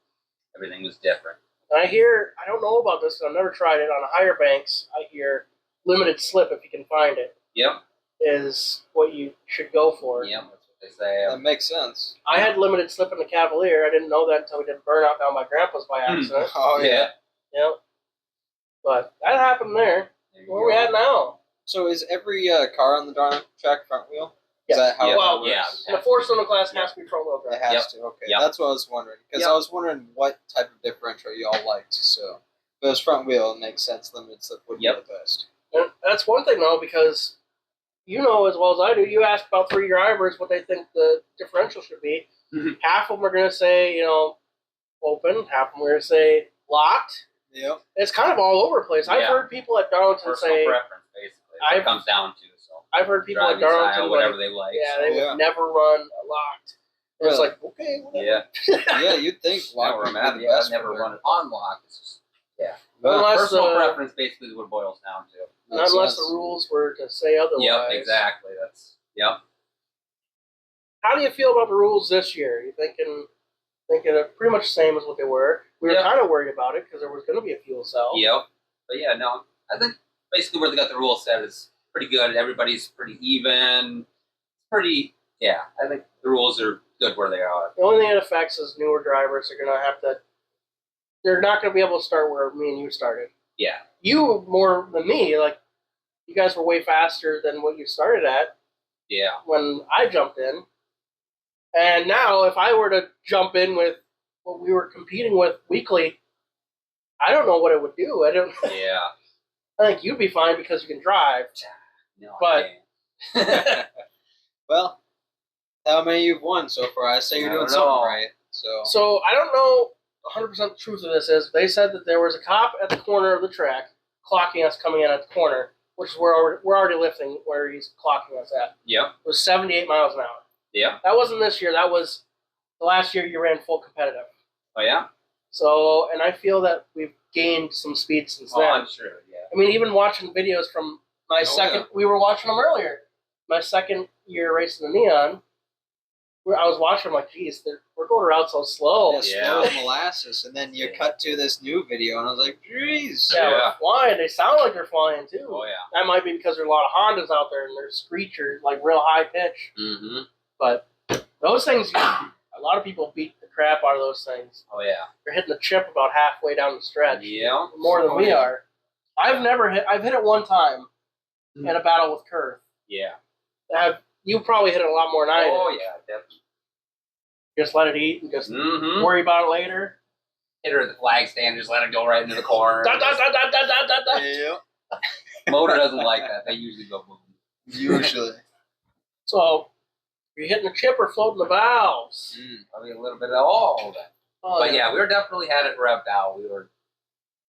everything was different. And I don't know about this, 'cause I've never tried it. On the higher banks, I hear limited slip, if you can find it, Yep. is what you should go for. Yep. That's what they say. That makes sense. I had limited slip in the Cavalier. I didn't know that until we did burnout down my grandpa's by accident. Oh yeah. Yep. But that happened there. There you Where we go. at now? So is every car on the Darling track front wheel? Yeah. Is that how Yeah. it Well, works? Yeah. And the 4-cylinder class has to be front wheel It drive. has Yep. to. Okay, Yep. that's what I was wondering because Yep. I was wondering what type of differential y'all liked. So if it was front wheel, it makes sense. Limited slip would Yep. be the best. And that's one thing, though, because you know as well as I do, you ask about 3 drivers what they think the differential should be. Mhm. Half of them are going to say, open. Half of them are going to say locked. Yep. It's kind of all over the place. I've Yeah. heard people at Darlington Personal say, preference, basically. What I've- it comes down to. So I've heard people at driving Darlington, style, like, whatever they like. yeah, so. they Yeah. would never run a locked. And it's Really? like, okay, whatever. Yeah. Yeah, you'd think Now lock where would I'm be at, the yeah, I've best never for run it on lock. It's just Well, Unless, personal preference basically is what it boils down to. makes Unless sense. the rules were to say otherwise. Yep, exactly. Yep. How do you feel about the rules this year? You thinking they're pretty much the same as what they were? We were Yep. kind of worried about it because there was going to be a fuel cell. Yep. But yeah, no, I think basically where they got the rules set is pretty good. Everybody's pretty even. I think the rules are good where they are. The only thing it affects is newer drivers are going to have to. They're not going to be able to start where me and you started. Yeah. You more than me, like you guys were way faster than what you started at Yeah. when I jumped in. And now, if I were to jump in with what we were competing with weekly, I don't know what it would do. Yeah. I think you'd be fine because you can drive. No, But- I can't. Well, how many you've won so far? I say you're I doing don't something know. right. So So I don't know. 100% truth of this is they said that there was a cop at the corner of the track clocking us coming in at the corner, which is where we're already lifting, where he's clocking us at. Yep. It was 78 miles an hour. Yeah. That wasn't this year. That was the last year you ran full competitive. Oh yeah. So, and I feel that we've gained some speed since then. I'm sure. Yeah. I mean, even watching videos from my second, we were watching them earlier. My second year racing the Neon, I was watching them like, geez, we're going around so slow. Yeah, slow as molasses. And then you cut to this new video, and I was like, geez. Yeah, we're flying. They sound like they're flying, too. Oh, yeah. That might be because there's a lot of Hondas out there, and they're screechers, like real high pitch. Mm-hmm. But those things, a lot of people beat the crap out of those things. Oh, yeah. They're hitting the chip about halfway down the stretch. Yeah. More than we are. I've hit it one time in a battle with Kurth. Yeah. You probably hit it a lot more than I did. Oh, yeah, definitely. Just let it eat and just worry about it later. Hit her at the flag stand, just let it go right into the corner. Yeah. Motor doesn't like that. They usually go boom. Usually. So, you're hitting the chip or floating the valves. Probably a little bit of all of that. Oh, But yeah, we were definitely had it revved out. We were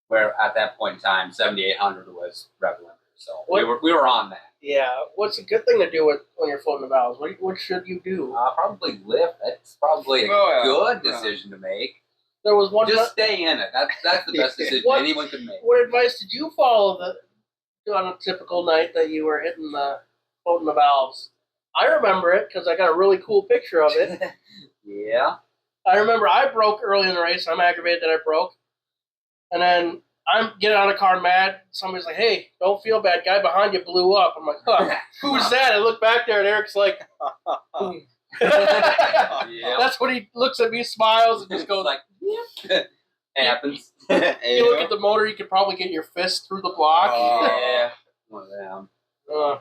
where at that point in time, 7,800 was rev limiter. So we were on that. Yeah. What's a good thing to do when you're floating the valves? What should you do? Probably lift. That's probably a good decision to make. There was one. Just stay in it. That's the best decision anyone could make. What advice did you follow on a typical night that you were floating the valves? I remember it because I got a really cool picture of it. Yeah. I remember I broke early in the race. I'm aggravated that I broke. And then I'm getting out of the car mad. Somebody's like, hey, don't feel bad. Guy behind you blew up. I'm like, huh, who's that? I look back there and Eric's like, boom. Yeah. That's when he looks at me, smiles, and just goes like, it happens. You look at the motor, you could probably get your fist through the block. Yeah. One of them.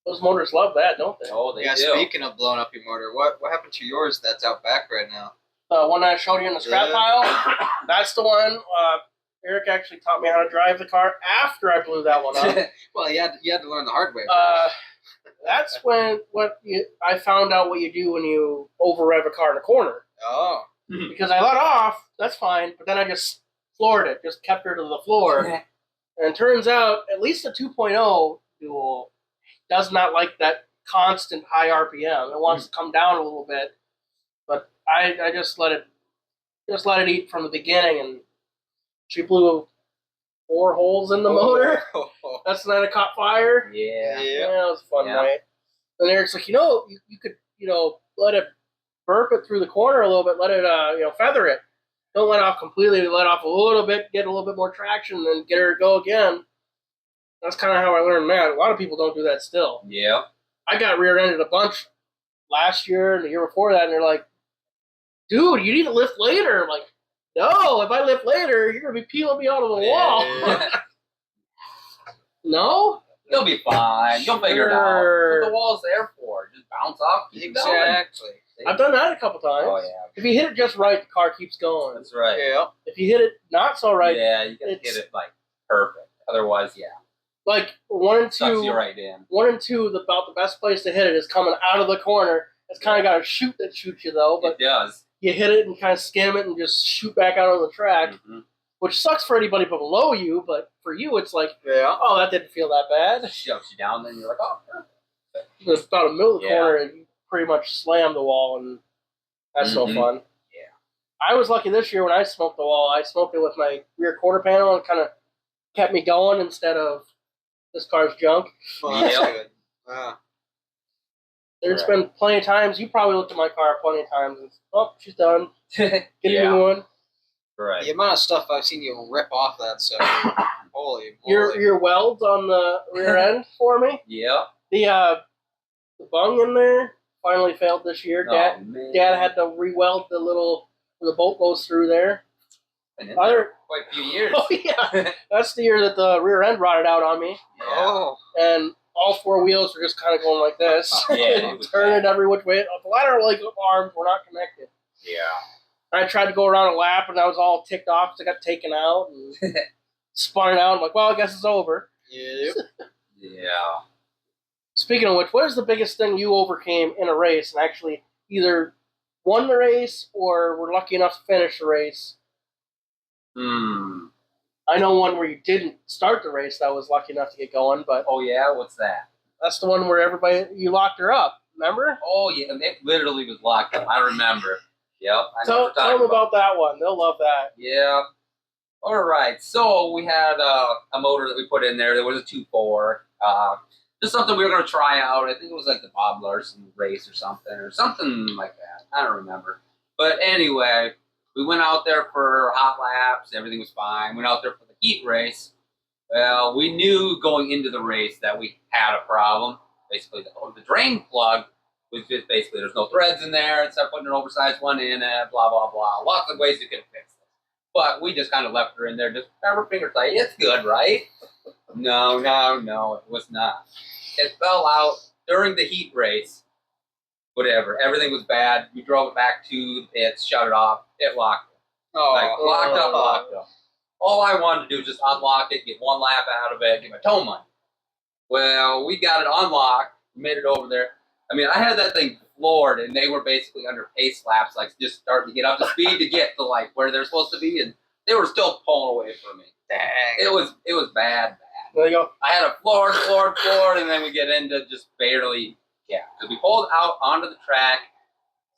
Those motors love that, don't they? Oh, they do. Speaking of blowing up your motor, what happened to yours that's out back right now? The one I showed you in the scrap pile, that's the one. Eric actually taught me how to drive the car after I blew that one up. Well, you had to learn the hard way. That's when I found out what you do when you over rev a car in a corner. Oh. Because I let off, that's fine, but then I just floored it, just kept her to the floor. And it turns out, at least the 2.0 dual does not like that constant high RPM. It wants to come down a little bit. But I just let it eat from the beginning, and she blew 4 holes in the motor. That's the night I caught fire. Yeah. That was a fun night. And Eric's like, you could, let it burp it through the corner a little bit, let it, feather it. Don't let off completely, let off a little bit, get a little bit more traction, and then get her to go again. That's kind of how I learned that. A lot of people don't do that still. Yeah. I got rear-ended a bunch last year and the year before that, and they're like, dude, you need to lift later. I'm like, no, if I lift later, you're going to be peeling me out of the wall. No? You'll be fine. You'll figure it out. That's what the wall's there for. Just bounce off. Keep Exactly. going. I've done that a couple times. Oh, yeah. If you hit it just right, the car keeps going. That's right. Yeah. If you hit it not so right, yeah, you gotta hit it like perfect. Otherwise, yeah. Like 1 and 2. Sucks you right in. 1 and 2, about the best place to hit it is coming out of the corner. It's kind of got a chute that shoots you though, but it does. you hit it and kind of skim it and just shoot back out on the track, which sucks for anybody below you, but for you, it's like, oh, that didn't feel that bad. Shoves you down, then you're like, oh, perfect. It's about a middle of the corner, and you pretty much slam the wall, and that's no fun. Yeah. I was lucky this year when I smoked the wall. I smoked it with my rear quarter panel and kind of kept me going instead of this car's junk. Well, that's good. Wow. There's been plenty of times, you probably looked at my car plenty of times, and oh, she's done. Get a new one. Right. The amount of stuff I've seen you rip off that stuff. Holy moly. Your welds on the rear end for me? Yeah. The bung in there finally failed this year. Dad had to re-weld the little where the bolt goes through there. Been in there quite a few years. Oh yeah, that's the year that the rear end rotted out on me. Yeah. Oh. And all 4 wheels were just kind of going like this. Yeah, turning every which way. The lateral leg arms were not connected. Yeah. I tried to go around a lap, and I was all ticked off because I got taken out and spun it out. I'm like, well, I guess it's over. Yep. Yeah. Speaking of which, what is the biggest thing you overcame in a race and actually either won the race or were lucky enough to finish the race I know one where you didn't start the race that I was lucky enough to get going, but Oh yeah, what's that? that's the one where you locked her up. Remember? Oh yeah, and it literally was locked up. I remember. Yep. I know what Tell you're them talking about. about that one. They'll love that. Yeah. All right. So we had a motor that we put in there. There was a 2.4. Just something we were going to try out. I think it was like the Bob Larson race or something like that. I don't remember. But anyway, we went out there for hot laps. Everything was fine. Went out there for the heat race. Well, we knew going into the race that we had a problem. Basically, the drain plug was just basically there's no threads in there. Instead of putting an oversized one in it, blah, blah, blah. Lots of ways you could fix it. But we just kind of left her in there, just have her finger tight. It's good, right? No, it was not. It fell out during the heat race. Whatever. Everything was bad. We drove it back to the pits, shut it off. It locked. Locked up. All I wanted to do was just unlock it, get one lap out of it, get my tow money. Well, we got it unlocked, made it over there. I mean, I had that thing floored, and they were basically under pace laps, like just starting to get up to speed to get to like where they're supposed to be, and they were still pulling away from me. Dang. It was bad. There you go. I had a floored, and then we get into just barely, because we pulled out onto the track,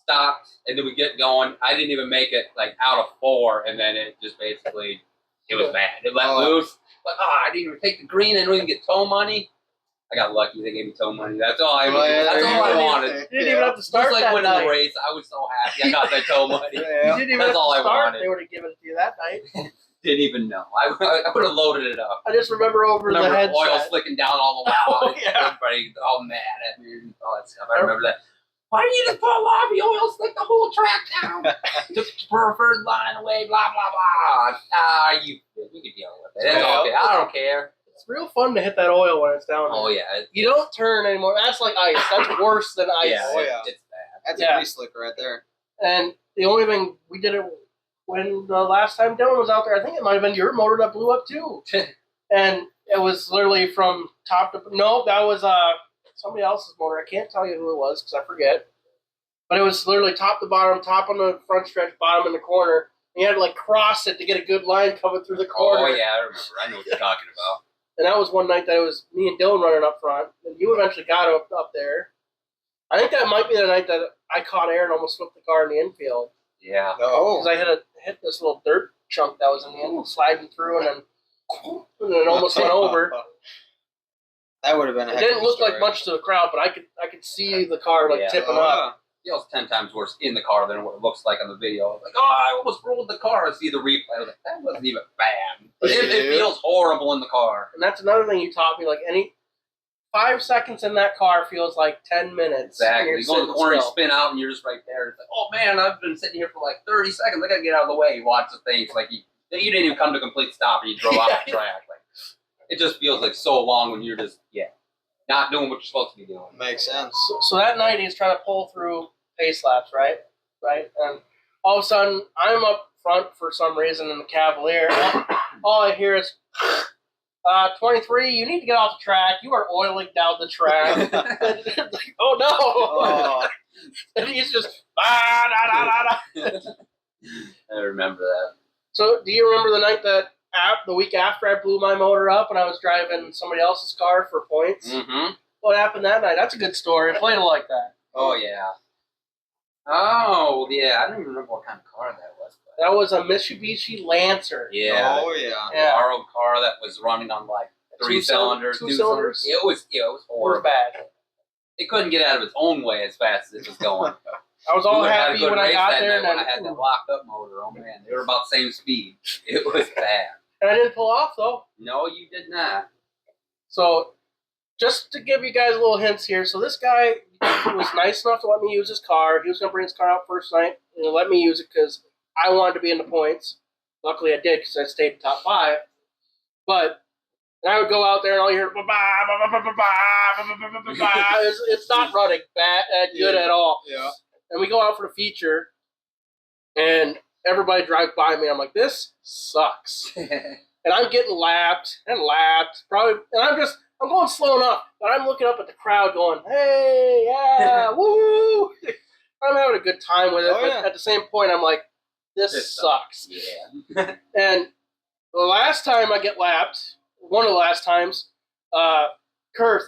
stopped, and then we get going. I didn't even make it like out of 4, and then it just basically, it was bad. It let loose. Like, I didn't even take the green. I didn't even get tow money. I got lucky. They gave me tow money. That's all I wanted. You didn't even have to start Just like that winning night. the race, I was so happy. I got that tow money. You didn't even That's have all to I start. wanted. They would have given it to you that night. Didn't even know. I could have loaded it up. I just remember over the headset. Oil slicking down all the Oh, way. yeah. Everybody all mad at me and all that stuff. I remember that. Why didn't you just pull off? The oil slicked the whole track down. Took the preferred line away, blah, blah, blah. You could deal with it. It's okay. I don't care. It's real fun to hit that oil when it's down there. Oh, yeah. You don't turn anymore. That's like ice. That's worse than ice. Yeah, Oh, yeah. it's bad. That's Yeah. a pre-slick right there. And the only thing we did it when the last time Dylan was out there, I think it might have been your motor that blew up too. And it was literally from top to no, that was somebody else's motor. I can't tell you who it was because I forget. But it was literally top to bottom, top on the front stretch, bottom in the corner. And you had to like cross it to get a good line coming through the corner. Oh, yeah, I remember. I know what you're talking about. And that was one night that it was me and Dylan running up front. And you eventually got up there. I think that might be the night that I caught air and almost flipped the car in the infield. Yeah. No. Because I hit this little dirt chunk that was in the end, sliding through, and then it almost went over. That would have been a It heck of didn't a look story. like much to the crowd, but I could see the car like Yeah. tipping Oh, up. Feels 10 times worse in the car than what it looks like on the video. Like, I almost rolled the car. I see the replay. I was like, that wasn't even bad. But it feels horrible in the car. And that's another thing you taught me. Like any 5 seconds in that car feels like 10 minutes. Exactly. And You go in the corner, you still. spin out, and you're just right there. It's like, oh man, I've been sitting here for like 30 seconds. I gotta get out of the way. You watch the thing. It's like you didn't even come to a complete stop, and you drove off the track. Like, it just feels like so long when you're just not doing what you're supposed to be doing. Makes sense. So that night he's trying to pull through pace laps, right? And all of a sudden I'm up front for some reason in the Cavalier. All I hear is, 23, you need to get off the track. You are oiling down the track. Like, oh no! Oh, And he's just, da, da, da, da. I remember that. So do you remember the night that the week after I blew my motor up and I was driving somebody else's car for points? Mm-hmm. What happened that night? That's a good story. Play it like that. Oh yeah. Oh yeah. I don't even remember what kind of car that was. But That was a Mitsubishi Lancer. yeah. oh yeah. Yeah. Borrowed car that was running on like three cylinders, two cylinders. It was It was horrible. bad. It couldn't get out of its own way as fast as it was going. I was all We would've had a happy good when I race got that there, night and when I had that locked up motor. Oh man, they were about the same speed. It was bad. I didn't pull off though. No, you did not. So, just to give you guys a little hints here, so this guy was nice enough to let me use his car. He was going to bring his car out first night and let me use it because I wanted to be in the points. Luckily, I did because I stayed in top 5. But and I would go out there and all you hear, ba ba ba ba ba ba ba ba ba. It's not running bad good at all. Yeah. And we go out for the feature, and everybody drives by me. I'm like, this sucks. And I'm getting lapped and lapped. Probably, and I'm going slow enough, but I'm looking up at the crowd going, hey, yeah, woo! I'm having a good time with it, Oh, but yeah. at the same point, I'm like, This sucks. Yeah. And the last time I get lapped, one of the last times,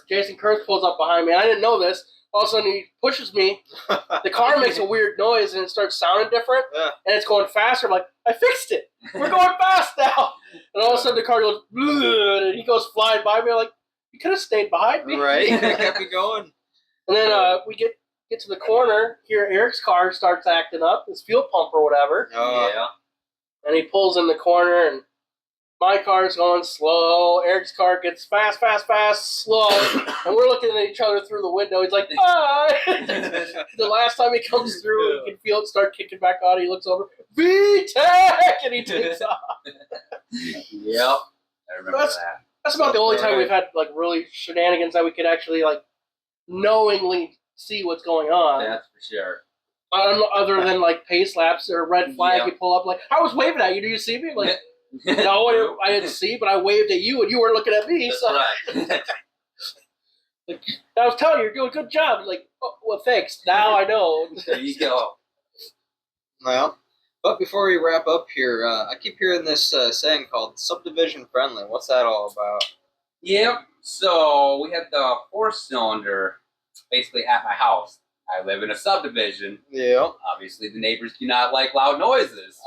Jason Kurth pulls up behind me. I didn't know this. All of a sudden, he pushes me. The car makes a weird noise, and it starts sounding different, Yeah. and it's going faster. I'm like, I fixed it. We're going fast now. And all of a sudden, the car goes, and he goes flying by me. I'm like, you could have stayed behind me. Right? It kept me going. And then we get to the corner. Here, Eric's car starts acting up, his fuel pump or whatever. Yeah. And he pulls in the corner, and my car's going slow. Eric's car gets fast, slow. And we're looking at each other through the window. He's like, "Hi!" The last time he comes through, you can feel it start kicking back on. He looks over, VTEC! And he takes off. Yep. I remember that. That's about the only time we've had like really shenanigans that we could actually like knowingly see what's going on. That's for sure. Other than like pace laps or red flag, Yep. you pull up like, I was waving at you. Do you see me? Like, no, I didn't see, but I waved at you and you weren't looking at me. That's So right. like, I was telling you, you're doing a good job. Like, oh, well, thanks. Now I know. There you go. Well, but before we wrap up here, I keep hearing this saying called subdivision friendly. What's that all about? Yep. So we had the 4-cylinder basically at my house. I live in a subdivision. Yeah. Obviously, the neighbors do not like loud noises.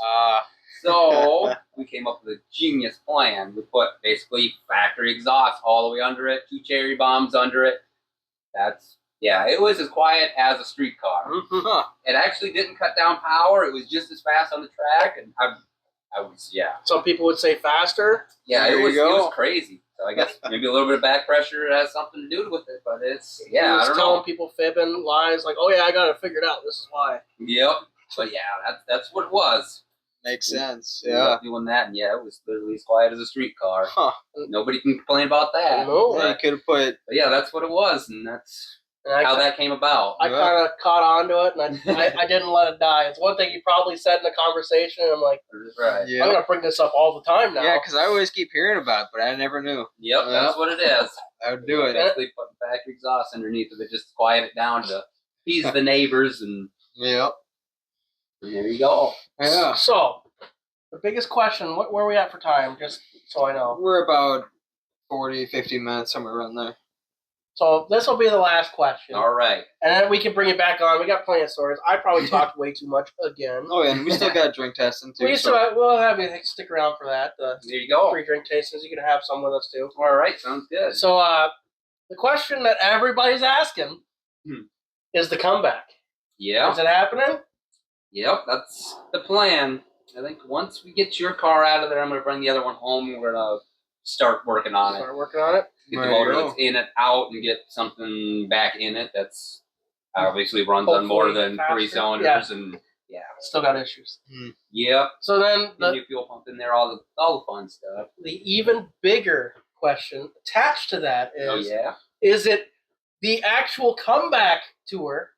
So we came up with a genius plan. We put basically factory exhaust all the way under it, 2 cherry bombs under it. It was as quiet as a street car. Huh. It actually didn't cut down power. It was just as fast on the track, and I was Some people would say faster. Yeah, There it you go. was crazy. So I guess maybe a little bit of back pressure has something to do with it, but it's He I was don't telling know. people fibbing, lies, like, oh yeah, I got it figured out. This is why. Yep. But yeah, that's what it was. Makes sense. We Yeah. ended up doing that, and yeah, it was literally as quiet as a street car. Huh. Nobody can complain about that. No. Yeah, you But, could have put. but yeah, that's what it was, and that's And how that came about. I Yeah. kind of caught on to it, and I didn't let it die. It's one thing you probably said in a conversation, and I'm like, Right. I'm Yeah. going to bring this up all the time now. Yeah, because I always keep hearing about it, but I never knew. Yep, that's what it is. I would do it. Basically putting factory exhaust underneath of it just to quiet it down to appease the neighbors, and Yep. there you go. Yeah. So, the biggest question, where are we at for time, just so I know? We're about 40, 50 minutes, somewhere around there. So, this will be the last question. All right. And then we can bring it back on. We got plenty of stories. I probably talked way too much again. Oh, yeah, and we still got drink testing, too. We'll have you stick around for that. The There you go. free drink tastings. You can have some with us, too. All right, sounds good. So, the question that everybody's asking is the comeback. Yeah. Is it happening? Yep, that's the plan. I think once we get your car out of there, I'm going to bring the other one home. We're going to start working on it. Start working on it. Get There the you motor go. that's in it out and get something back in it that's obviously runs on more Hopefully than faster. 3 cylinders. And yeah. Still got issues. Yep. So then, Get new fuel pump in there, all the fun stuff. the even bigger question attached to that is: Oh yeah. Is it the actual comeback tour,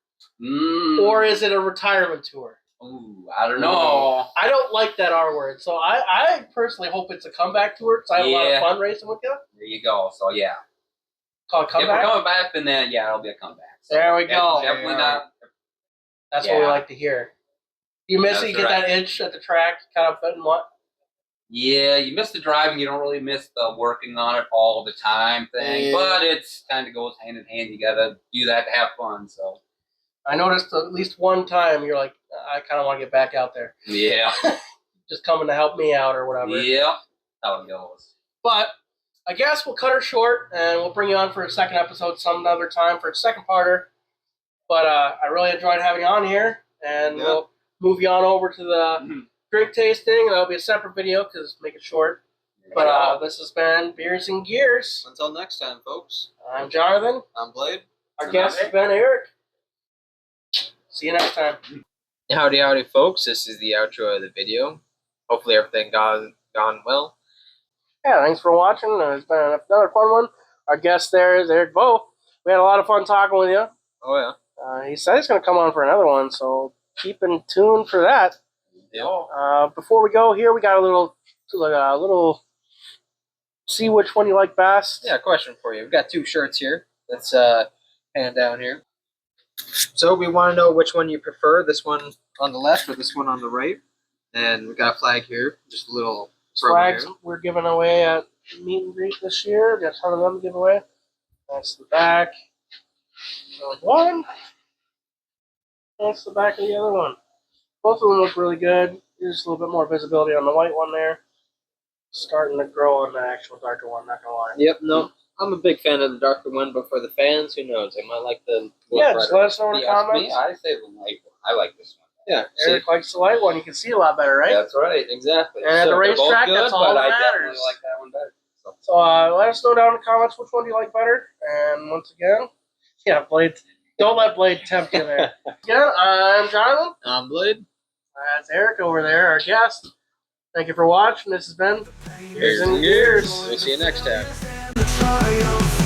Mm. or is it a retirement tour? Ooh, I don't know. I don't like that R word, so I personally hope it's a comeback tour because I have a lot Yeah. of fun racing with you. There you go. So yeah. Called If we're comeback. coming back, then yeah, it'll be a comeback. So, There we go. Definitely not. That's what we Yeah. like to hear. You miss it, That's you get right. that itch at the track, kind of fitting what? Yeah, you miss the driving. You don't really miss the working on it all the time thing. Yeah. But it's kind of goes hand in hand. You gotta do that to have fun. So I noticed at least one time you're like, I kind of want to get back out there, yeah, just coming to help me out or whatever. yeah, how it goes. But I guess we'll cut her short and we'll bring you on for a second episode some other time for a second parter. But I really enjoyed having you on here, and Yeah. we'll move you on over to the drink tasting, and that'll be a separate video because make it short. But this has been Beers and Gears. Until next time, folks. I'm Jonathan. I'm Blade. Our And guest I'm has been Eric. See you next time. Howdy, folks. This is the outro of the video. Hopefully everything gone well. Yeah, thanks for watching. It's been another fun one. Our guest there is Eric Vo. We had a lot of fun talking with you. Oh, yeah. He said he's going to come on for another one, so keep in tune for that. Before we go here, we got a little see which one you like best. Yeah, question for you. We've got 2 shirts here. Let's hand down here. So we want to know which one you prefer, this one on the left or this one on the right. And we got a flag here, just a little promo Flags here. we're giving away at meet and greet this year. Got a ton of them to give away. That's the back of one. That's the back of the other one. Both of them look really good. Just a little bit more visibility on the white one there. Starting to grow on the actual darker one, not gonna lie. Yep, no, I'm a big fan of the darker one, but for the fans, who knows? They might like the Yeah, just let us know in the If you ask comments. me, I say the light one. I like this one. Yeah, see, Eric likes the light one. You can see a lot better, right? That's right. exactly. And at the They're both racetrack, good, that's all but that I definitely matters. like that one better. So let us know down in the comments which one do you like better. And once again, yeah, Blade. Don't let Blade tempt you there. Again, I'm Jonathan. I'm Blade. That's Eric over there, our guest. Thank you for watching. This has been Gears and Gears. We'll see you next time. The triumph